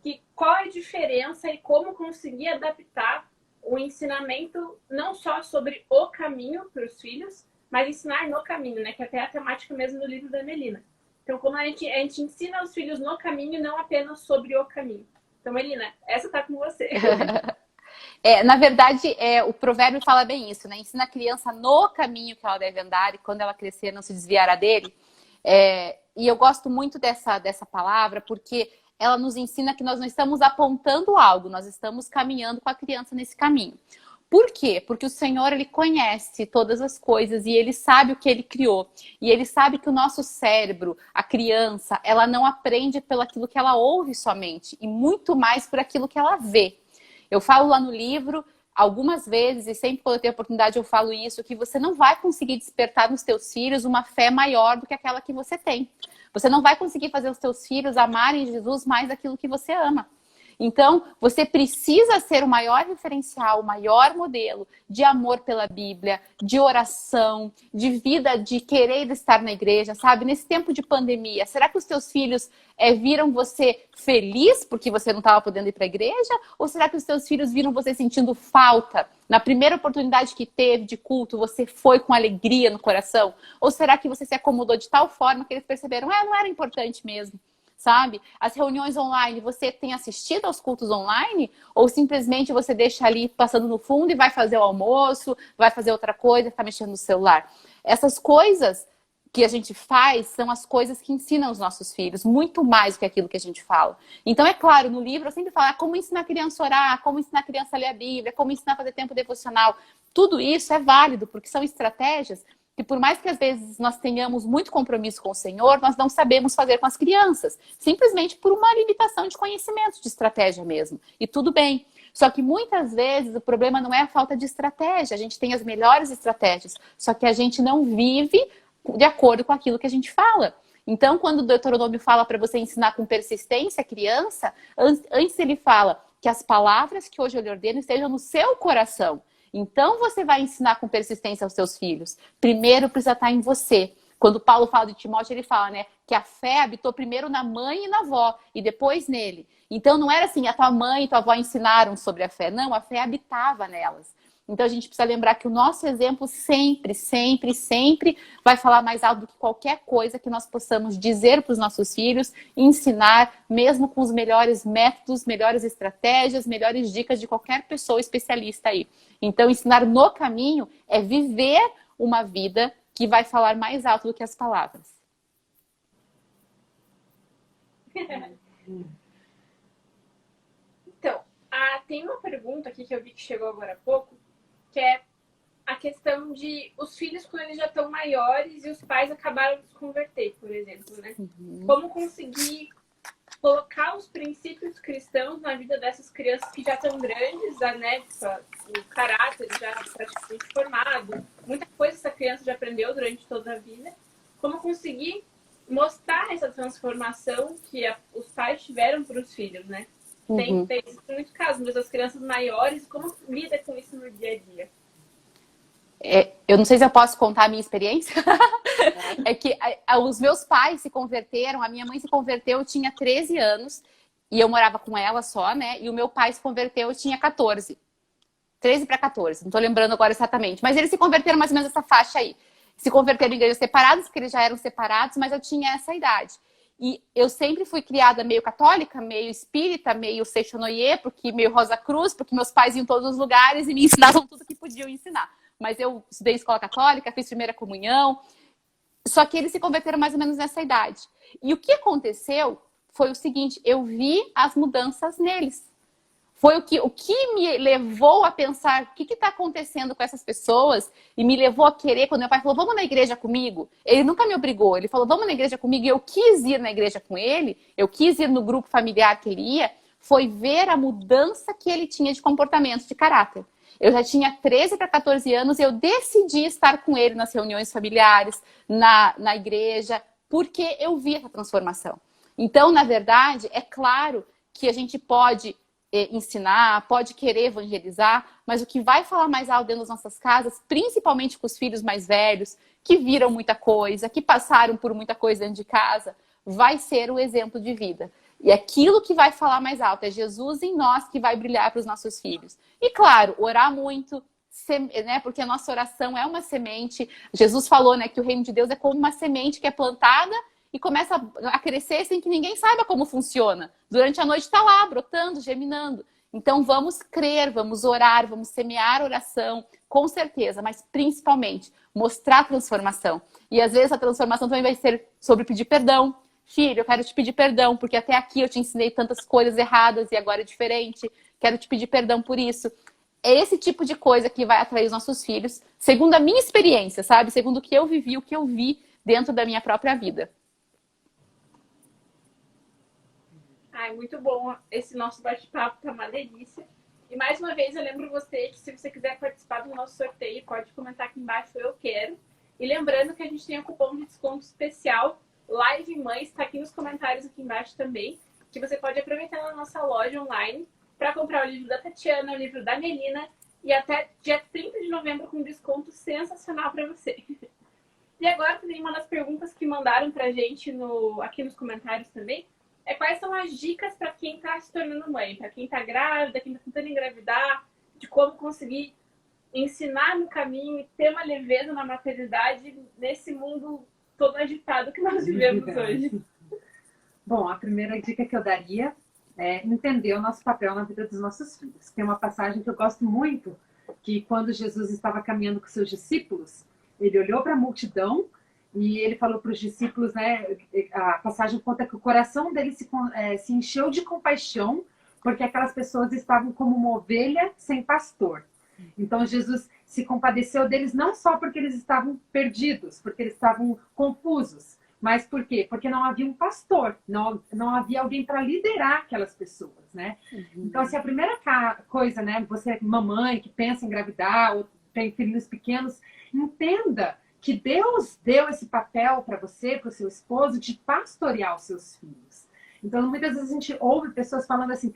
que qual é a diferença e como conseguir adaptar o ensinamento não só sobre o caminho para os filhos, mas ensinar no caminho, né, que até é a temática mesmo do livro da Melina. Então, como a gente ensina os filhos no caminho, não apenas sobre o caminho. Então, Melina, essa tá com você. Na verdade, o provérbio fala bem isso, né? Ensina a criança no caminho que ela deve andar e quando ela crescer não se desviará dele. E eu gosto muito dessa palavra porque ela nos ensina que nós não estamos apontando algo, nós estamos caminhando com a criança nesse caminho. Por quê? Porque o Senhor, Ele conhece todas as coisas e Ele sabe o que Ele criou. E Ele sabe que o nosso cérebro, a criança, ela não aprende pelo aquilo que ela ouve somente, e muito mais por aquilo que ela vê. Eu falo lá no livro, algumas vezes, e sempre quando eu tenho oportunidade eu falo isso, que você não vai conseguir despertar nos teus filhos uma fé maior do que aquela que você tem. Você não vai conseguir fazer os teus filhos amarem Jesus mais daquilo que você ama. Então, você precisa ser o maior referencial, o maior modelo de amor pela Bíblia, de oração, de vida, de querer estar na igreja, sabe? Nesse tempo de pandemia, será que os teus filhos viram você feliz porque você não estava podendo ir para a igreja? Ou será que os teus filhos viram você sentindo falta? Na primeira oportunidade que teve de culto, você foi com alegria no coração? Ou será que você se acomodou de tal forma que eles perceberam, não era importante mesmo? Sabe? As reuniões online, você tem assistido aos cultos online? Ou simplesmente você deixa ali passando no fundo e vai fazer o almoço, vai fazer outra coisa, tá mexendo no celular? Essas coisas que a gente faz são as coisas que ensinam os nossos filhos, muito mais do que aquilo que a gente fala. Então, é claro, no livro eu sempre falo como ensinar a criança a orar, como ensinar a criança a ler a Bíblia, como ensinar a fazer tempo devocional. Tudo isso é válido, porque são estratégias que por mais que às vezes nós tenhamos muito compromisso com o Senhor, nós não sabemos fazer com as crianças, simplesmente por uma limitação de conhecimento, de estratégia mesmo. E tudo bem. Só que muitas vezes o problema não é a falta de estratégia, a gente tem as melhores estratégias, só que a gente não vive de acordo com aquilo que a gente fala. Então, quando o Deuteronômio fala para você ensinar com persistência a criança, antes ele fala que as palavras que hoje eu lhe ordeno estejam no seu coração. Então, você vai ensinar com persistência aos seus filhos. Primeiro precisa estar em você. Quando Paulo fala de Timóteo, ele fala, né, que a fé habitou primeiro na mãe e na avó, e depois nele. Então, não era assim, a tua mãe e tua avó ensinaram sobre a fé. Não, a fé habitava nelas. Então, a gente precisa lembrar que o nosso exemplo sempre, sempre, sempre vai falar mais alto do que qualquer coisa que nós possamos dizer para os nossos filhos, ensinar, mesmo com os melhores métodos, melhores estratégias, melhores dicas de qualquer pessoa especialista aí. Então, ensinar no caminho é viver uma vida que vai falar mais alto do que as palavras. Então, tem uma pergunta aqui que eu vi que chegou agora há pouco, que é a questão de os filhos quando eles já estão maiores e os pais acabaram de se converter, por exemplo, né? Como conseguir colocar os princípios cristãos na vida dessas crianças que já estão grandes, né? O caráter já praticamente formado, muita coisa essa criança já aprendeu durante toda a vida. Como conseguir mostrar essa transformação que os pais tiveram para os filhos, né? Tem muito caso, mas as crianças maiores, como lida com isso no dia a dia? Eu não sei se eu posso contar a minha experiência. É que os meus pais se converteram, a minha mãe se converteu, eu tinha 13 anos, e eu morava com ela só, né? E o meu pai se converteu, eu tinha 14. 13 para 14, não tô lembrando agora exatamente. Mas eles se converteram mais ou menos nessa faixa aí. Se converteram em igrejas separadas, porque eles já eram separados, mas eu tinha essa idade. E eu sempre fui criada meio católica, meio espírita, meio Seixonoye, porque meio Rosa Cruz, porque meus pais iam em todos os lugares e me ensinavam tudo que podiam ensinar. Mas eu estudei em escola católica, fiz primeira comunhão. Só que eles se converteram mais ou menos nessa idade. E o que aconteceu foi o seguinte, eu vi as mudanças neles. Foi o que me levou a pensar o que está acontecendo com essas pessoas e me levou a querer, quando meu pai falou, vamos na igreja comigo. Ele nunca me obrigou, ele falou, vamos na igreja comigo. E eu quis ir na igreja com ele, eu quis ir no grupo familiar que ele ia, foi ver a mudança que ele tinha de comportamento, de caráter. Eu já tinha 13 para 14 anos e eu decidi estar com ele nas reuniões familiares, na igreja, porque eu vi essa transformação. Então, na verdade, é claro que a gente pode ensinar, pode querer evangelizar, mas o que vai falar mais alto dentro das nossas casas, principalmente com os filhos mais velhos, que viram muita coisa, que passaram por muita coisa dentro de casa, vai ser o exemplo de vida. E aquilo que vai falar mais alto é Jesus em nós que vai brilhar para os nossos filhos. E claro, orar muito, né, porque a nossa oração é uma semente. Jesus falou, né, que o reino de Deus é como uma semente que é plantada e começa a crescer sem que ninguém saiba como funciona. Durante a noite está lá, brotando, germinando. Então vamos crer, vamos orar, vamos semear oração, com certeza, mas principalmente mostrar transformação. E às vezes a transformação também vai ser sobre pedir perdão. Filho, eu quero te pedir perdão, porque até aqui eu te ensinei tantas coisas erradas e agora é diferente. Quero te pedir perdão por isso. É esse tipo de coisa que vai atrair os nossos filhos, segundo a minha experiência, sabe? Segundo o que eu vivi, o que eu vi dentro da minha própria vida. Ai, muito bom. Esse nosso bate-papo tá uma delícia. E mais uma vez eu lembro você que se você quiser participar do nosso sorteio, pode comentar aqui embaixo, eu quero. E lembrando que a gente tem um cupom de desconto especial, Live Mães, está aqui nos comentários aqui embaixo também, que você pode aproveitar na nossa loja online para comprar o livro da Tatiana, o livro da Melina, e até dia 30 de novembro com um desconto sensacional para você. E agora também uma das perguntas que mandaram pra gente aqui nos comentários também, é quais são as dicas para quem está se tornando mãe, para quem está grávida, quem está tentando engravidar, de como conseguir ensinar no caminho e ter uma leveza na maternidade nesse mundo todo agitado que nós vivemos hoje. Bom, a primeira dica que eu daria é entender o nosso papel na vida dos nossos filhos. Tem uma passagem que eu gosto muito, que quando Jesus estava caminhando com seus discípulos, ele olhou para a multidão e ele falou para os discípulos, né, a passagem conta que o coração dele se encheu de compaixão, porque aquelas pessoas estavam como uma ovelha sem pastor. Então Jesus se compadeceu deles não só porque eles estavam perdidos, porque eles estavam confusos, mas por quê? Porque não havia um pastor, não havia alguém para liderar aquelas pessoas, né? Então, assim, a primeira coisa, né, você mamãe que pensa em engravidar ou tem filhos pequenos, entenda que Deus deu esse papel para você, para o seu esposo, de pastorear os seus filhos. Então, muitas vezes a gente ouve pessoas falando assim,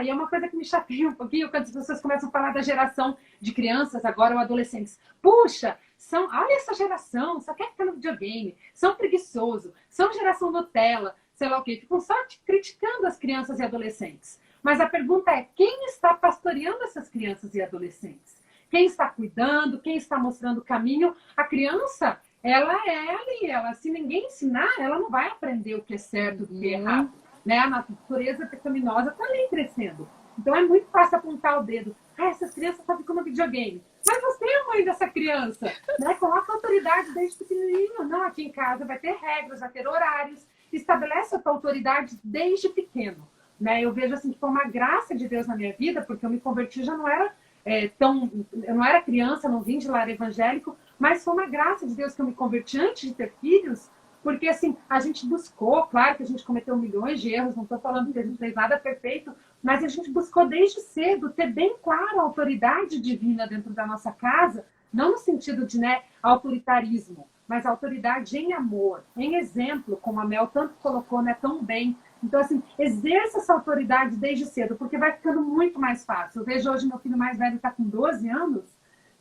e é uma coisa que me chateia um pouquinho, quando as pessoas começam a falar da geração de crianças, agora ou adolescentes. Puxa, olha essa geração, só quer ficar no videogame, são preguiçosos, são geração Nutella, sei lá o quê. Ficam só criticando as crianças e adolescentes. Mas a pergunta é, quem está pastoreando essas crianças e adolescentes? Quem está cuidando, quem está mostrando o caminho? A criança, ela é ali, se ninguém ensinar, ela não vai aprender o que é certo do que é errado. Né? A natureza pecaminosa está ali crescendo. Então é muito fácil apontar o dedo. Essas crianças só ficam no videogame. Mas você é a mãe dessa criança. Né? Coloca autoridade desde pequenininho. Não, aqui em casa vai ter regras, vai ter horários. Estabelece a tua autoridade desde pequeno. Né? Eu vejo assim que foi uma graça de Deus na minha vida, porque eu me converti, já não era eu não era criança, não vim de lar evangélico, mas foi uma graça de Deus que eu me converti antes de ter filhos, Porque, assim, a gente buscou, claro que a gente cometeu milhões de erros, não estou falando que a gente fez nada perfeito, mas a gente buscou desde cedo ter bem claro a autoridade divina dentro da nossa casa, não no sentido de, né, autoritarismo, mas autoridade em amor, em exemplo, como a Mel tanto colocou, né, tão bem. Então, assim, exerça essa autoridade desde cedo, porque vai ficando muito mais fácil. Eu vejo hoje meu filho mais velho está com 12 anos,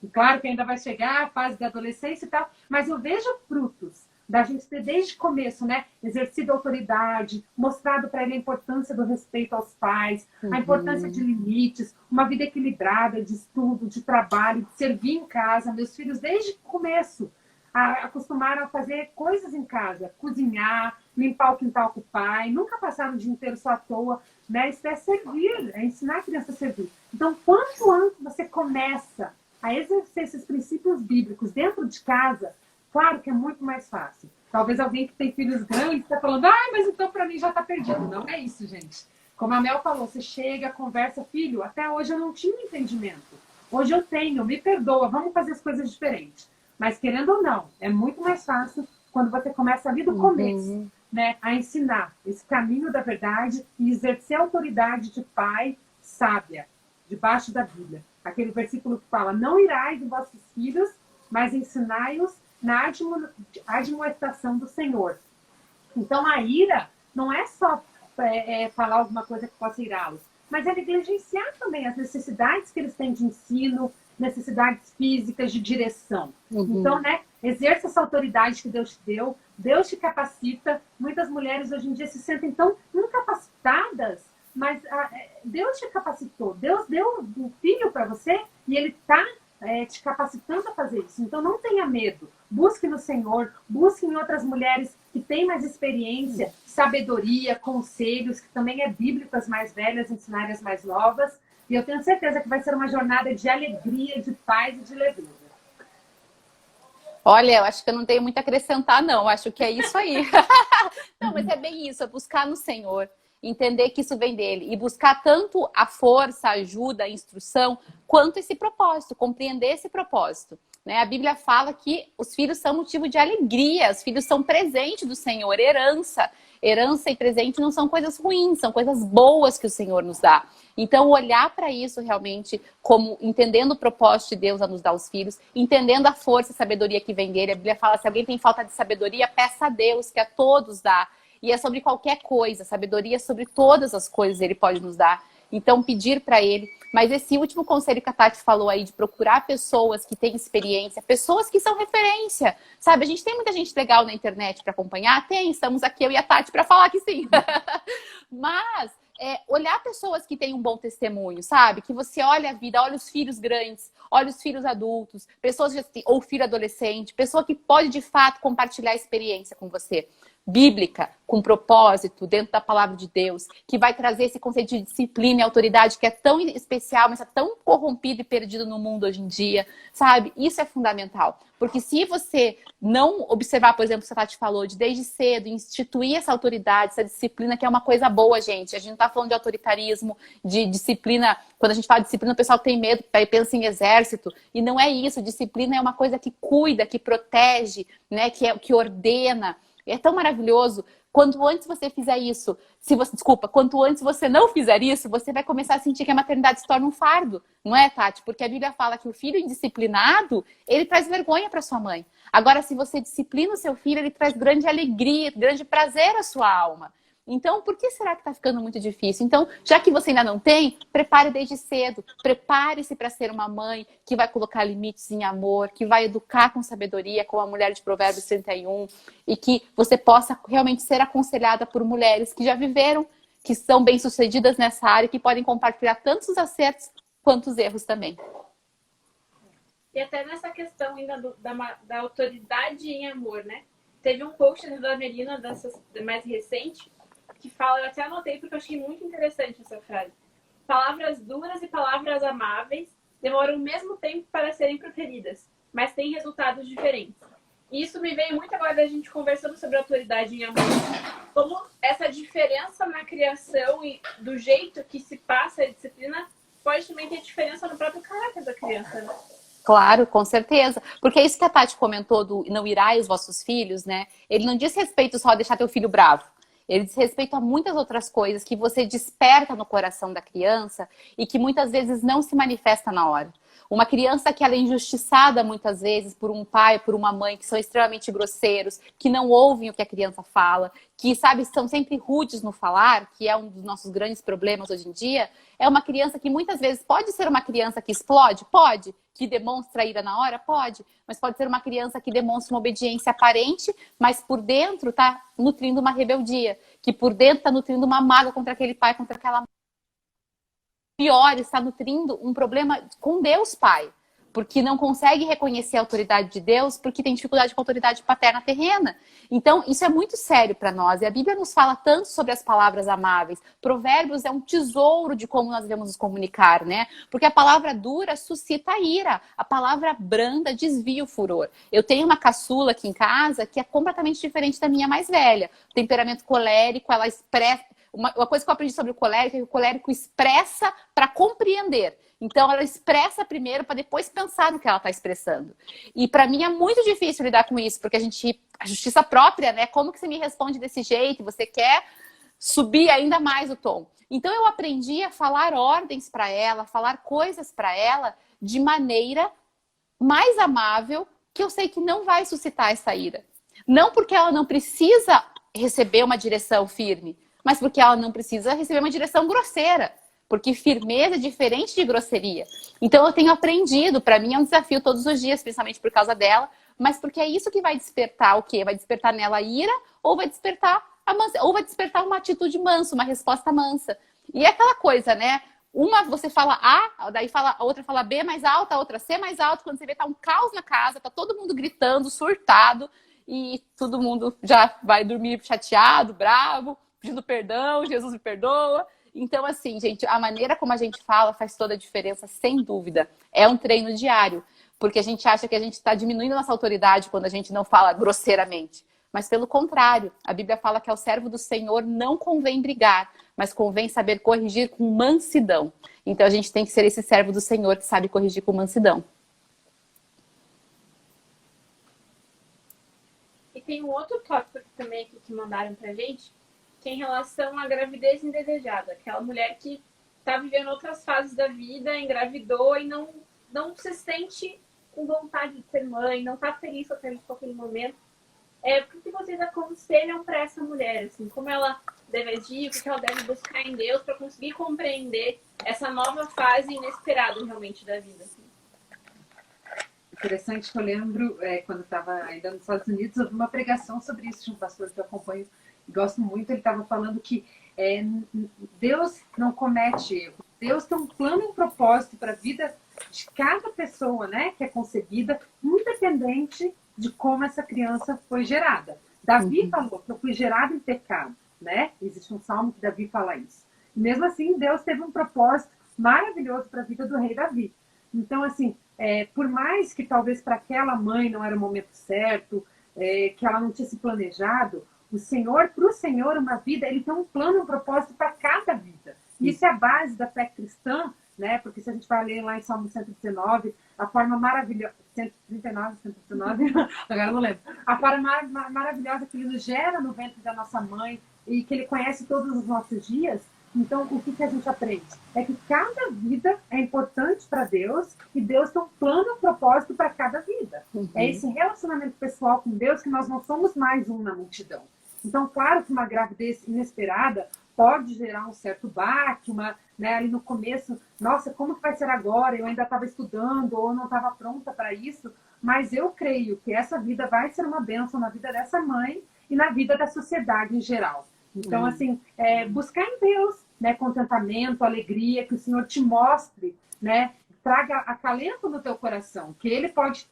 e claro que ainda vai chegar a fase da adolescência e tal, mas eu vejo frutos da gente ter desde o começo, né, exercido autoridade, mostrado para ele a importância do respeito aos pais, a importância de limites, uma vida equilibrada de estudo, de trabalho, de servir em casa. Meus filhos, desde o começo, acostumaram a fazer coisas em casa, cozinhar, limpar o quintal com o pai, nunca passaram o dia inteiro só à toa, né? Isso é servir, é ensinar a criança a servir. Então, quanto antes você começa a exercer esses princípios bíblicos dentro de casa, claro que é muito mais fácil. Talvez alguém que tem filhos grandes está falando, mas então para mim já está perdido. Não é isso, gente. Como a Mel falou, você chega, conversa, filho, até hoje eu não tinha entendimento. Hoje eu tenho, me perdoa, vamos fazer as coisas diferentes. Mas querendo ou não, é muito mais fácil quando você começa ali do começo, né, a ensinar esse caminho da verdade e exercer a autoridade de pai sábia, debaixo da Bíblia. Aquele versículo que fala, não irais de vossos filhos, mas ensinai-os na admoestação do Senhor. Então, a ira não é só falar alguma coisa que possa irá-los, mas é negligenciar também as necessidades que eles têm de ensino, necessidades físicas, de direção. Então, né, exerça essa autoridade que Deus te deu, Deus te capacita. Muitas mulheres hoje em dia se sentem tão incapacitadas, mas Deus te capacitou, Deus deu um filho para você e Ele está te capacitando a fazer isso. Então não tenha medo, busque no Senhor, busque em outras mulheres que têm mais experiência, sabedoria, conselhos, que também é bíblico as mais velhas ensinarem as mais novas, e eu tenho certeza que vai ser uma jornada de alegria, de paz e de leveza. Olha, eu acho que eu não tenho muito a acrescentar, não. Acho que é isso aí. Não, mas é bem isso, é buscar no Senhor, entender que isso vem dele e buscar tanto a força, a ajuda, a instrução, quanto esse propósito, compreender esse propósito. Né? A Bíblia fala que os filhos são motivo de alegria, os filhos são presente do Senhor, herança. Herança e presente não são coisas ruins, são coisas boas que o Senhor nos dá. Então, olhar para isso realmente como entendendo o propósito de Deus a nos dar os filhos, entendendo a força e sabedoria que vem dele. A Bíblia fala, se alguém tem falta de sabedoria, peça a Deus, que a todos dá. E é sobre qualquer coisa, sabedoria sobre todas as coisas ele pode nos dar. Então, pedir para ele. Mas esse último conselho que a Tati falou aí, de procurar pessoas que têm experiência, pessoas que são referência. Sabe, a gente tem muita gente legal na internet para acompanhar? Tem, estamos aqui, eu e a Tati, para falar que sim. Mas olhar pessoas que têm um bom testemunho, sabe? Que você olha a vida, olha os filhos grandes, olha os filhos adultos, pessoas ou filho adolescente, pessoa que pode de fato compartilhar a experiência com você. Bíblica, com propósito, dentro da palavra de Deus, que vai trazer esse conceito de disciplina e autoridade que é tão especial, mas é tão corrompido e perdido no mundo hoje em dia, sabe? Isso é fundamental. Porque se você não observar, por exemplo, o que a Tati falou, de desde cedo instituir essa autoridade, essa disciplina, que é uma coisa boa, gente. A gente não tá falando de autoritarismo, de disciplina. Quando a gente fala de disciplina, o pessoal tem medo, pensa em exército. E não é isso. Disciplina é uma coisa que cuida, que protege, né? Que ordena. É tão maravilhoso. Quanto antes você fizer isso, quanto antes você não fizer isso, você vai começar a sentir que a maternidade se torna um fardo, não é, Tati? Porque a Bíblia fala que o filho indisciplinado, ele traz vergonha para sua mãe. Agora, se você disciplina o seu filho, ele traz grande alegria, grande prazer à sua alma. Então, por que será que está ficando muito difícil? Então, já que você ainda não tem, prepare desde cedo. Prepare-se para ser uma mãe que vai colocar limites em amor, que vai educar com sabedoria, como a mulher de Provérbios 31, e que você possa realmente ser aconselhada por mulheres que já viveram, que são bem-sucedidas nessa área, que podem compartilhar tantos os acertos quanto os erros também. E até nessa questão ainda da autoridade em amor, né? Teve um post da Melina, mais recente, que fala, eu até anotei porque eu achei muito interessante essa frase. Palavras duras e palavras amáveis demoram o mesmo tempo para serem proferidas, mas têm resultados diferentes. E isso me veio muito agora da gente conversando sobre autoridade em amor. Como essa diferença na criação e do jeito que se passa a disciplina pode também ter diferença no próprio caráter da criança, né? Claro, com certeza. Porque é isso que a Tati comentou do não irai os vossos filhos, né? Ele não diz respeito só a deixar teu filho bravo. Ele diz respeito a muitas outras coisas que você desperta no coração da criança e que muitas vezes não se manifesta na hora. Uma criança que ela é injustiçada muitas vezes por um pai, por uma mãe que são extremamente grosseiros, que não ouvem o que a criança fala, que, sabe, são sempre rudes no falar, que é um dos nossos grandes problemas hoje em dia, é uma criança que muitas vezes pode ser uma criança que explode? Pode. Que demonstra ira na hora? Pode. Mas pode ser uma criança que demonstra uma obediência aparente, mas por dentro está nutrindo uma rebeldia, que por dentro está nutrindo uma mágoa contra aquele pai, contra aquela mãe. Pior, está nutrindo um problema com Deus Pai, porque não consegue reconhecer a autoridade de Deus, porque tem dificuldade com a autoridade paterna terrena. Então, isso é muito sério para nós. E a Bíblia nos fala tanto sobre as palavras amáveis. Provérbios é um tesouro de como nós devemos nos comunicar, né? Porque a palavra dura suscita a ira, a palavra branda desvia o furor. Eu tenho uma caçula aqui em casa que é completamente diferente da minha mais velha. O temperamento colérico, ela expressa... Uma coisa que eu aprendi sobre o colérico é que o colérico expressa para compreender. Então, ela expressa primeiro para depois pensar no que ela está expressando. E para mim é muito difícil lidar com isso, porque a justiça própria, né? Como que você me responde desse jeito? Você quer subir ainda mais o tom. Então, eu aprendi a falar ordens para ela, falar coisas para ela de maneira mais amável, que eu sei que não vai suscitar essa ira. Não porque ela não precisa receber uma direção firme, mas porque ela não precisa receber uma direção grosseira. Porque firmeza é diferente de grosseria. Então eu tenho aprendido, para mim é um desafio todos os dias, principalmente por causa dela, mas porque é isso que vai despertar o quê? Vai despertar nela a ira ou vai despertar a mansa, ou vai despertar uma atitude mansa, uma resposta mansa. E é aquela coisa, né? Uma você fala A, daí a outra fala B mais alta, a outra C mais alta, quando você vê tá um caos na casa, tá todo mundo gritando, surtado, e todo mundo já vai dormir chateado, bravo, pedindo perdão, Jesus me perdoa. Então, assim, gente, a maneira como a gente fala faz toda a diferença, sem dúvida. É um treino diário, porque a gente acha que a gente está diminuindo a nossa autoridade quando a gente não fala grosseiramente. Mas, pelo contrário, a Bíblia fala que ao servo do Senhor não convém brigar, mas convém saber corrigir com mansidão. Então, a gente tem que ser esse servo do Senhor que sabe corrigir com mansidão. E tem um outro tópico também aqui que mandaram pra gente, que é em relação à gravidez indesejada. Aquela mulher que está vivendo outras fases da vida, engravidou e não se sente com vontade de ser mãe, não está feliz com aquele momento. O que vocês aconselham para essa mulher? Assim, como ela deve agir, o que ela deve buscar em Deus para conseguir compreender essa nova fase inesperada realmente da vida? Assim. Interessante que eu lembro, quando eu estava ainda nos Estados Unidos, eu vi uma pregação sobre isso de um pastor que eu acompanho. Gosto muito, ele estava falando que Deus não comete erro. Deus tem um plano e um propósito para a vida de cada pessoa, né, que é concebida, independente de como essa criança foi gerada. Davi falou que eu fui gerado em pecado, né? Existe um salmo que Davi fala isso. E mesmo assim, Deus teve um propósito maravilhoso para a vida do rei Davi. Então, assim, por mais que talvez para aquela mãe não era o momento certo, que ela não tinha se planejado, o Senhor, para o Senhor, uma vida, ele tem um plano, um propósito para cada vida. Isso é a base da fé cristã, né? Porque se a gente vai ler lá em Salmo 119, a forma maravilhosa, 139, 119, agora eu não lembro, a forma maravilhosa que ele nos gera no ventre da nossa mãe e que ele conhece todos os nossos dias. Então, o que a gente aprende? É que cada vida é importante para Deus e Deus tem um plano, um propósito para cada vida. É esse relacionamento pessoal com Deus que nós não somos mais um na multidão. Então, claro que uma gravidez inesperada pode gerar um certo baque, né, ali no começo, nossa, como que vai ser agora? Eu ainda estava estudando ou não estava pronta para isso, mas eu creio que essa vida vai ser uma bênção na vida dessa mãe e na vida da sociedade em geral. Então, assim, buscar em Deus, né, contentamento, alegria, que o Senhor te mostre, né, traga acalento no teu coração, que Ele pode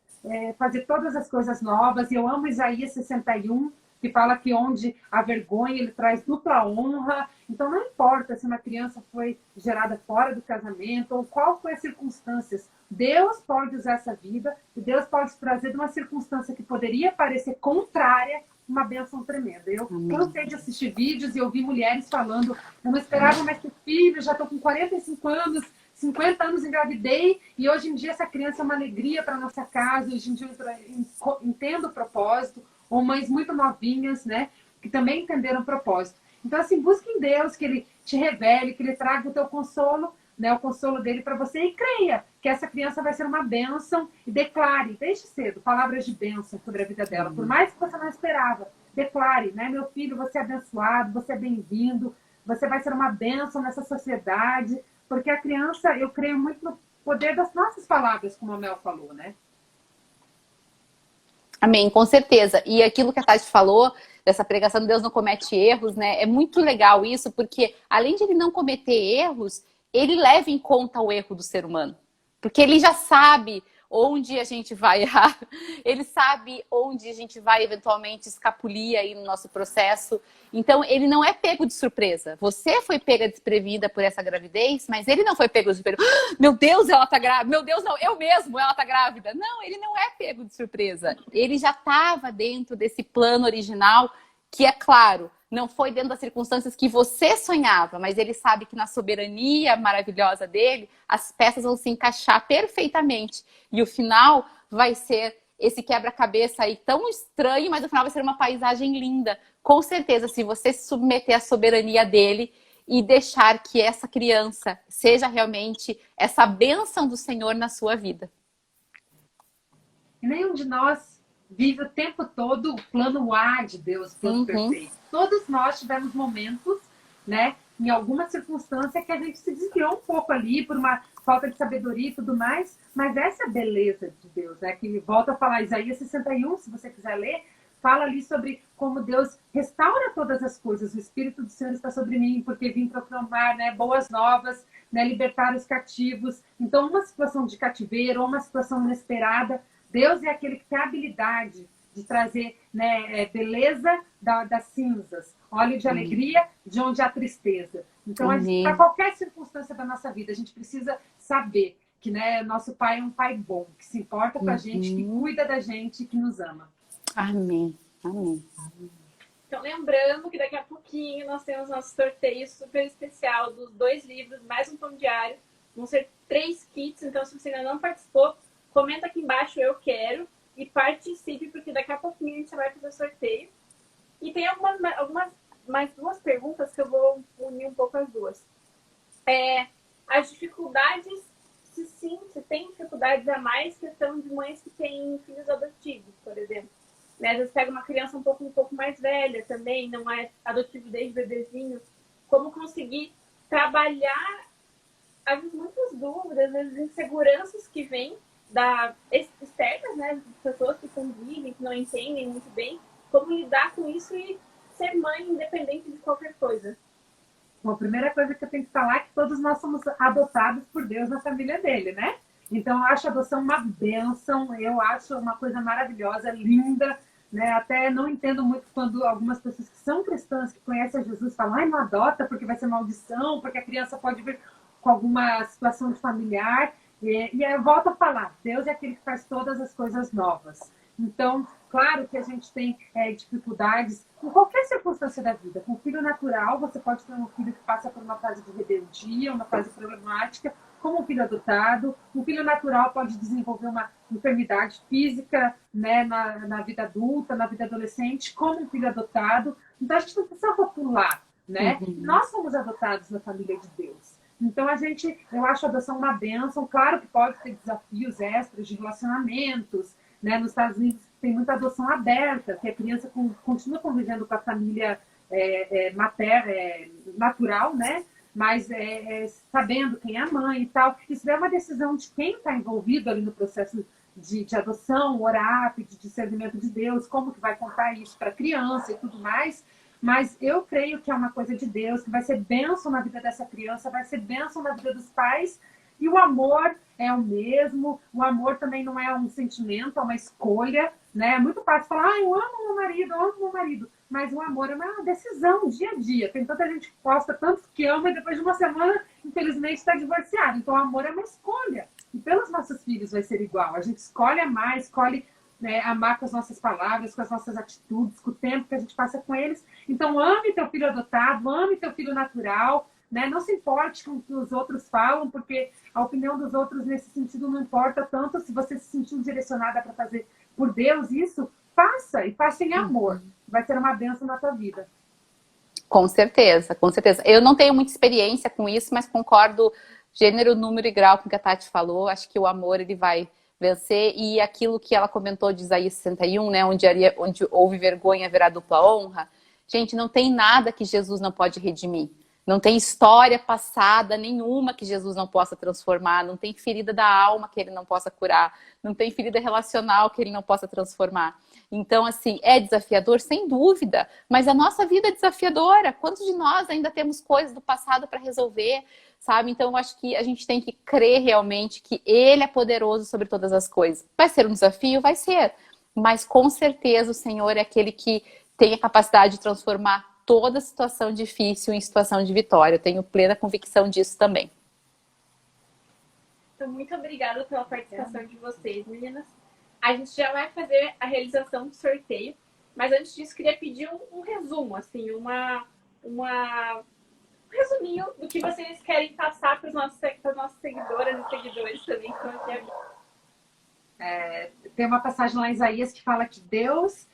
fazer todas as coisas novas. E eu amo Isaías 61, que fala que onde há vergonha, Ele traz dupla honra. Então, não importa se uma criança foi gerada fora do casamento ou qual foi as circunstâncias, Deus pode usar essa vida e Deus pode trazer de uma circunstância que poderia parecer contrária uma bênção tremenda. Eu cansei de assistir vídeos e ouvir mulheres falando, eu não esperava mais ter filho, já estou com 45 anos, 50 anos engravidei e hoje em dia essa criança é uma alegria para nossa casa, hoje em dia eu entendo o propósito, ou mães muito novinhas, né, que também entenderam o propósito. Então, assim, busque em Deus que Ele te revele, que Ele traga o teu consolo, né, o consolo dele para você, e creia que essa criança vai ser uma bênção, e declare, desde cedo, palavras de bênção sobre a vida dela, por mais que você não esperava. Declare, né, meu filho, você é abençoado, você é bem-vindo, você vai ser uma bênção nessa sociedade, porque a criança, eu creio muito no poder das nossas palavras, como a Mel falou, né? Amém, com certeza. E aquilo que a Tati falou, dessa pregação, Deus não comete erros, né? É muito legal isso, porque além de ele não cometer erros, ele leva em conta o erro do ser humano. Porque ele já sabe onde a gente vai errar, ele sabe onde a gente vai eventualmente escapulir aí no nosso processo. Então, ele não é pego de surpresa. Você foi pega desprevida por essa gravidez, mas ele não foi pego de surpresa. Ah, meu Deus, ela tá grávida. Meu Deus, não, eu mesmo, ela tá grávida. Não, ele não é pego de surpresa. Ele já estava dentro desse plano original, que é claro, não foi dentro das circunstâncias que você sonhava, mas ele sabe que na soberania maravilhosa dele, as peças vão se encaixar perfeitamente. E o final vai ser esse quebra-cabeça aí tão estranho, mas no final vai ser uma paisagem linda. Com certeza, se você se submeter à soberania dele e deixar que essa criança seja realmente essa bênção do Senhor na sua vida. E nenhum de nós vive o tempo todo o plano A de Deus, o plano perfeito. Todos nós tivemos momentos, né, em alguma circunstância que a gente se desviou um pouco ali por uma falta de sabedoria e tudo mais, mas essa é a beleza de Deus, né, que volta a falar, Isaías 61, se você quiser ler, fala ali sobre como Deus restaura todas as coisas, o Espírito do Senhor está sobre mim, porque vim proclamar, né, boas novas, né, libertar os cativos. Então, uma situação de cativeiro ou uma situação inesperada, Deus é aquele que tem a habilidade de trazer, né, beleza das cinzas, óleo de alegria de onde há tristeza. Então, para qualquer circunstância da nossa vida, a gente precisa saber que, né, nosso Pai é um Pai bom, que se importa com a gente, que cuida da gente, que nos ama. Amém. Amém. Então, lembrando que daqui a pouquinho nós temos nosso sorteio super especial dos 2 livros, mais um pão diário. Vão ser 3 kits, então se você ainda não participou, comenta aqui embaixo, eu quero, e participe, porque daqui a pouquinho a gente vai fazer o sorteio. E tem mais 2 perguntas que eu vou unir um pouco as duas. As dificuldades, se tem dificuldades a mais, questão de mães que têm filhos adotivos, por exemplo. Né? Às vezes pega uma criança um pouco mais velha também, não é adotivo desde bebezinho. Como conseguir trabalhar, às vezes, muitas dúvidas, às vezes inseguranças que vêm externas, né? Pessoas que convivem, que não entendem muito bem, como lidar com isso e ser mãe independente de qualquer coisa. Bom, a primeira coisa que eu tenho que falar é que todos nós somos adotados por Deus na família dele, né? Então, eu acho a adoção uma bênção, eu acho uma coisa maravilhosa, linda, né? Até não entendo muito quando algumas pessoas que são cristãs, que conhecem a Jesus, falam, ai, não adota porque vai ser maldição, porque a criança pode vir com alguma situação de familiar. E eu volto a falar, Deus é aquele que faz todas as coisas novas. Então, claro que a gente tem dificuldades em qualquer circunstância da vida. Com o filho natural, você pode ter um filho que passa por uma fase de rebeldia, uma fase problemática, como um filho adotado. Um filho natural pode desenvolver uma enfermidade física, né, na vida adulta, na vida adolescente, como um filho adotado. Então, a gente não precisa rotular, né? Nós somos adotados na família de Deus. Então, eu acho a adoção uma bênção. Claro que pode ter desafios extras de relacionamentos, né? Nos Estados Unidos tem muita adoção aberta, que a criança continua convivendo com a família natural, né? Mas sabendo quem é a mãe e tal. Isso é uma decisão de quem está envolvido ali no processo de adoção, orar, pedir discernimento de Deus, como que vai contar isso para a criança e tudo mais. Mas eu creio que é uma coisa de Deus, que vai ser bênção na vida dessa criança, vai ser bênção na vida dos pais. E o amor é o mesmo, o amor também não é um sentimento, é uma escolha, né? É muito fácil falar, eu amo meu marido. Mas o amor é uma decisão, dia a dia. Tem tanta gente que posta tanto que ama e depois de uma semana, infelizmente, está divorciado. Então o amor é uma escolha. E pelos nossos filhos vai ser igual. A gente escolhe amar, escolhe, né, amar com as nossas palavras, com as nossas atitudes, com o tempo que a gente passa com eles. Então ame teu filho adotado, ame teu filho natural, né? Não se importe com o que os outros falam, porque a opinião dos outros nesse sentido não importa tanto. Se você se sentir direcionada para fazer por Deus isso, faça, e faça em amor. Vai ser uma bênção na tua vida. Com certeza, com certeza. Eu não tenho muita experiência com isso, mas concordo gênero, número e grau com o que a Tati falou. Acho que o amor, ele vai vencer. E aquilo que ela comentou de Isaías 61, né, onde houve vergonha, haverá dupla honra. Gente, não tem nada que Jesus não pode redimir. Não tem história passada nenhuma que Jesus não possa transformar. Não tem ferida da alma que ele não possa curar. Não tem ferida relacional que ele não possa transformar. Então, assim, é desafiador, sem dúvida. Mas a nossa vida é desafiadora. Quantos de nós ainda temos coisas do passado para resolver, sabe? Então, eu acho que a gente tem que crer realmente que ele é poderoso sobre todas as coisas. Vai ser um desafio? Vai ser. Mas, com certeza, o Senhor é aquele que tem a capacidade de transformar toda situação difícil em situação de vitória. Eu tenho plena convicção disso também. Então, muito obrigada pela participação de vocês, meninas. A gente já vai fazer a realização do sorteio, mas antes disso, queria pedir um resumo, assim, um resuminho do que vocês querem passar para as nossas seguidoras e seguidores também que estão aqui agora. Tem uma passagem lá em Isaías que fala que Deus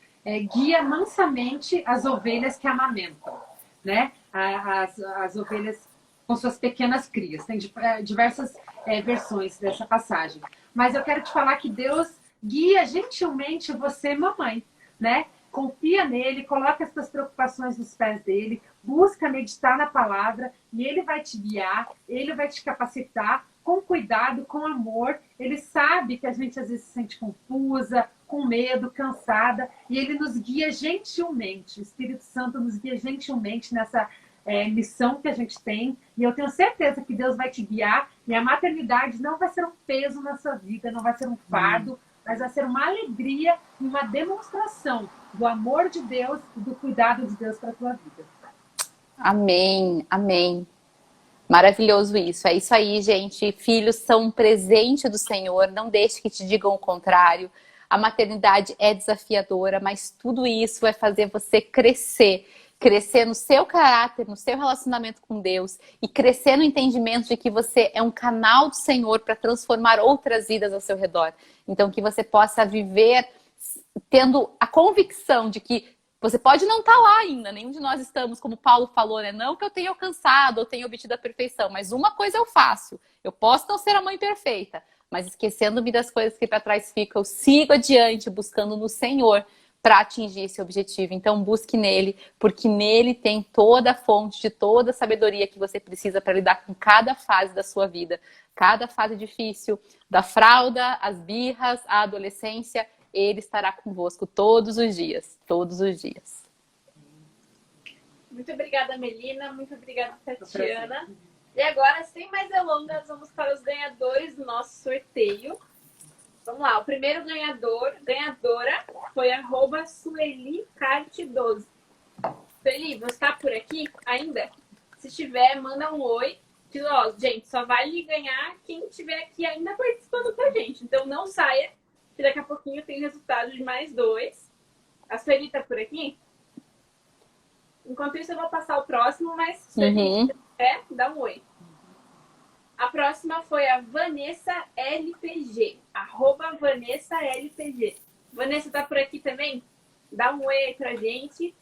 guia mansamente as ovelhas que amamentam, né? As ovelhas com suas pequenas crias. Tem diversas versões dessa passagem. Mas eu quero te falar que Deus guia gentilmente você, mamãe, né? Confia nele, coloca as suas preocupações nos pés dele, busca meditar na palavra e ele vai te guiar, ele vai te capacitar com cuidado, com amor. Ele sabe que a gente às vezes se sente confusa, com medo, cansada, e ele nos guia gentilmente. O Espírito Santo nos guia gentilmente nessa missão que a gente tem, e eu tenho certeza que Deus vai te guiar, e a maternidade não vai ser um peso na sua vida, não vai ser um fardo, mas vai ser uma alegria e uma demonstração do amor de Deus e do cuidado de Deus para a tua vida. Amém, amém. Maravilhoso isso. É isso aí, gente. Filhos são um presente do Senhor. Não deixe que te digam o contrário. A maternidade é desafiadora, mas tudo isso vai fazer você crescer. Crescer no seu caráter, no seu relacionamento com Deus e crescer no entendimento de que você é um canal do Senhor para transformar outras vidas ao seu redor. Então, que você possa viver tendo a convicção de que você pode não estar lá ainda, nenhum de nós estamos, como Paulo falou, né? Não que eu tenha alcançado ou tenha obtido a perfeição, mas uma coisa eu faço. Eu posso não ser a mãe perfeita, mas esquecendo-me das coisas que para trás ficam, eu sigo adiante, buscando no Senhor para atingir esse objetivo. Então, busque nele, porque nele tem toda a fonte de toda a sabedoria que você precisa para lidar com cada fase da sua vida. Cada fase difícil, da fralda, as birras, a adolescência, ele estará convosco todos os dias. Todos os dias. Muito obrigada, Melina. Muito obrigada, Tatiana. E agora, sem mais delongas, vamos para os ganhadores do nosso sorteio. Vamos lá, o primeiro ganhadora foi @SueliCart12. Sueli, você está por aqui ainda? Se estiver, manda um oi. Que, ó, gente, só vale ganhar quem estiver aqui ainda participando com a gente. Então não saia, que daqui a pouquinho tem resultado de mais 2. A Sueli está por aqui? Enquanto isso, eu vou passar o próximo, mas se a gente quiser, dá um oi. A próxima foi a Vanessa LPG, @Vanessa LPG. Vanessa, tá por aqui também? Dá um oi aí pra gente,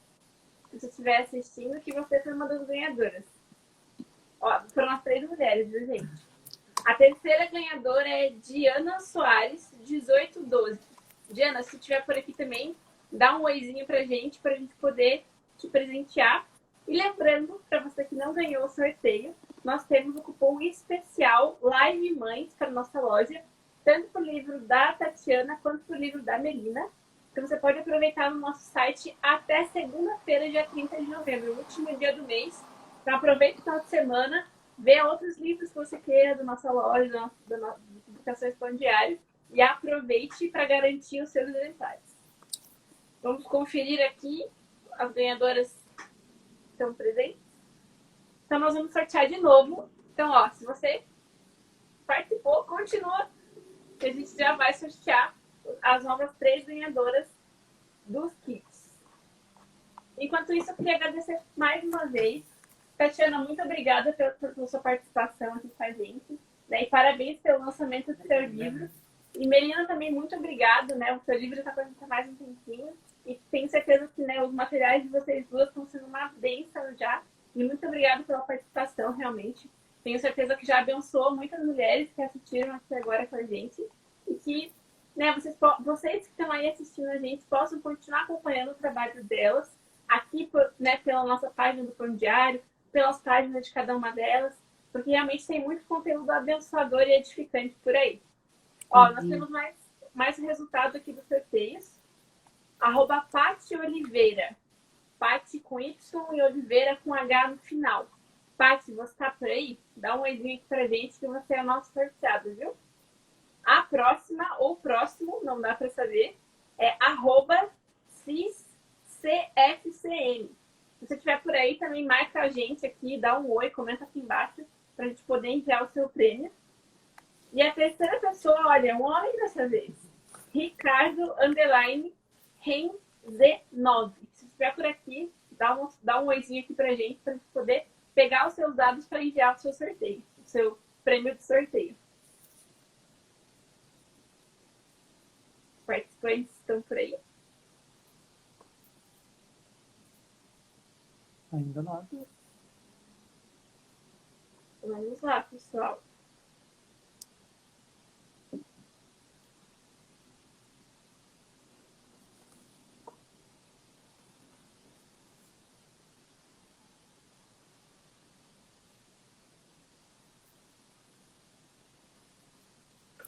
se você estiver assistindo, que você foi uma das ganhadoras. Ó, foram as 3 mulheres, viu, gente? A terceira ganhadora é Diana Soares, 1812. Diana, se estiver por aqui também, dá um oizinho pra gente poder te presentear. E lembrando, para você que não ganhou o sorteio, nós temos o cupom especial Live Mães para nossa loja, tanto para o livro da Tatiana quanto para o livro da Melina. Então você pode aproveitar no nosso site até segunda-feira, dia 30 de novembro, o último dia do mês. Então aproveita o final de semana, vê outros livros que você queira da nossa loja, da nossa Publicações Pão Diário, e aproveite para garantir os seus exemplares. Vamos conferir aqui, as ganhadoras estão presentes. Então, nós vamos sortear de novo. Então, ó, se você participou, continua, que a gente já vai sortear as novas 3 ganhadoras dos kits. Enquanto isso, eu queria agradecer mais uma vez Tatiana, muito obrigada pela sua participação aqui com a gente. E parabéns pelo lançamento do seu livro. E Melina também, muito obrigada, né? O seu livro já está com a gente há mais um tempinho. E tenho certeza que, né, os materiais de vocês duas estão sendo uma bênção já. E muito obrigada pela participação, realmente. Tenho certeza que já abençoou muitas mulheres que assistiram aqui agora com a gente. E que, né, vocês que estão aí assistindo a gente possam continuar acompanhando o trabalho delas aqui, né, pela nossa página do Pão Diário, pelas páginas de cada uma delas, porque realmente tem muito conteúdo abençoador e edificante por aí. Ó, nós temos mais resultado aqui dos sorteios. @Pati Oliveira. Pati com Y e Oliveira com H no final. Pati, você tá por aí? Dá um oizinho aqui pra gente que você é o nosso sorteado, viu? A próxima, ou próximo, não dá pra saber, é @CisCFCM. Se você estiver por aí, também marca a gente aqui, dá um oi, comenta aqui embaixo, pra gente poder enviar o seu prêmio. E a terceira pessoa, olha, é um homem dessa vez. Ricardo _Renz9. Se estiver por aqui, dá um oizinho aqui pra gente poder pegar os seus dados para enviar o seu sorteio, o seu prêmio de sorteio. Os participantes estão por aí? Ainda nada. Vamos lá, pessoal.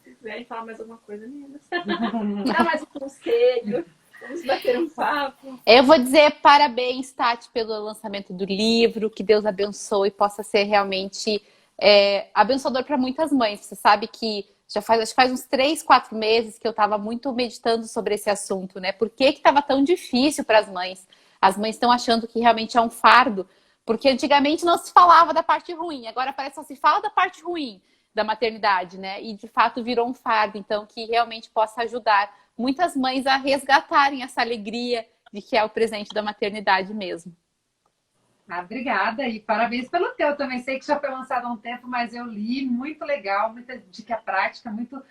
Se quiserem falar mais alguma coisa, meninas. Dá mais um conselho. Vamos bater um papo. Eu vou dizer parabéns, Tati, pelo lançamento do livro. Que Deus abençoe e possa ser realmente abençoador para muitas mães. Você sabe que acho que faz uns 3, 4 meses que eu estava muito meditando sobre esse assunto, né? Por que estava tão difícil para as mães? As mães estão achando que realmente é um fardo, porque antigamente não se falava da parte ruim, agora parece que só se fala da parte ruim da maternidade, né? E de fato virou um fardo, então que realmente possa ajudar muitas mães a resgatarem essa alegria de que é o presente da maternidade mesmo. Ah, obrigada e parabéns pelo teu também. Sei que já foi lançado há um tempo, mas eu li, muito legal, muita dica prática, muito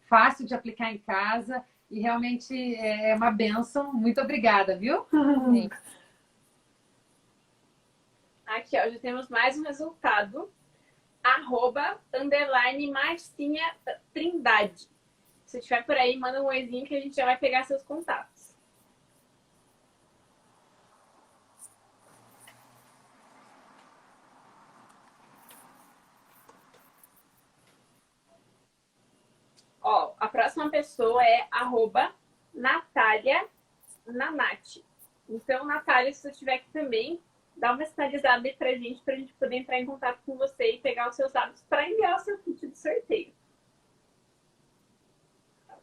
fácil de aplicar em casa e realmente é uma bênção. Muito obrigada, viu? Sim. Aqui, ó, já temos mais um resultado. @Marcinha Trindade. Se estiver por aí, manda um oizinho que a gente já vai pegar seus contatos. Ó, a próxima pessoa é @Natália Nanati. Então, Natália, se você estiver aqui também, dá uma sinalizada aí pra gente poder entrar em contato com você e pegar os seus dados para enviar o seu kit de sorteio.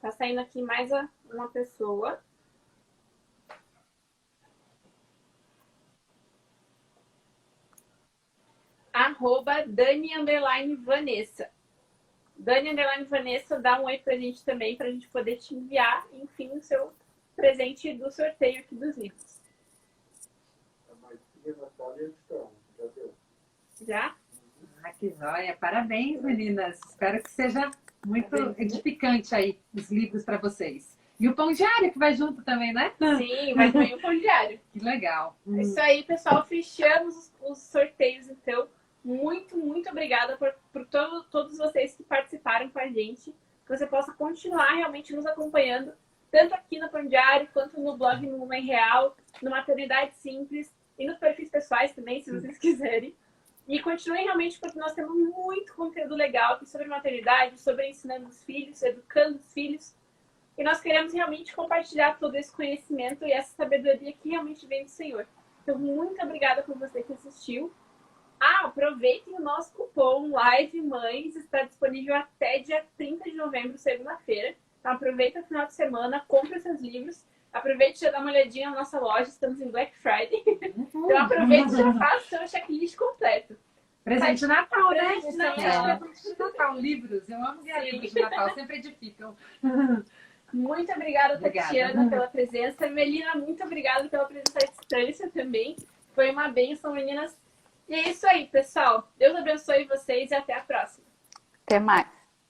Tá saindo aqui mais uma pessoa. @Dani_Vanessa. Dani_Vanessa, dá um oi pra gente também, pra gente poder te enviar, enfim, o seu presente do sorteio aqui dos livros. Já deu. Já? Ah, que joia! Parabéns, meninas! Espero que seja muito edificante aí os livros para vocês. E o Pão Diário que vai junto também, né? Sim, vai também o Pão Diário. Que legal! É isso aí, pessoal. Fechamos os sorteios, então. Muito, muito obrigada por todos vocês que participaram com a gente. Que você possa continuar realmente nos acompanhando, tanto aqui no Pão Diário, quanto no blog No Mãe Real, no Maternidade Simples e nos perfis pessoais também, se vocês quiserem. E continuem realmente, porque nós temos muito conteúdo legal aqui sobre maternidade, sobre ensinando os filhos, educando os filhos. E nós queremos realmente compartilhar todo esse conhecimento e essa sabedoria que realmente vem do Senhor. Então, muito obrigada por você que assistiu. Aproveitem o nosso cupom Live Mães, está disponível até dia 30 de novembro, segunda-feira. Então aproveita o final de semana, compre seus livros. Aproveite e já dá uma olhadinha na nossa loja, estamos em Black Friday. Então aproveite e já faça o seu checklist completo. Presente de Natal, né? Presente de Natal, livros. Eu amo ganhar livros de Natal, sempre edificam. Muito obrigada, Obrigada. Tatiana, pela presença. Melina, muito obrigada pela presença à distância também. Foi uma bênção, meninas. E é isso aí, pessoal. Deus abençoe vocês e até a próxima. Até mais.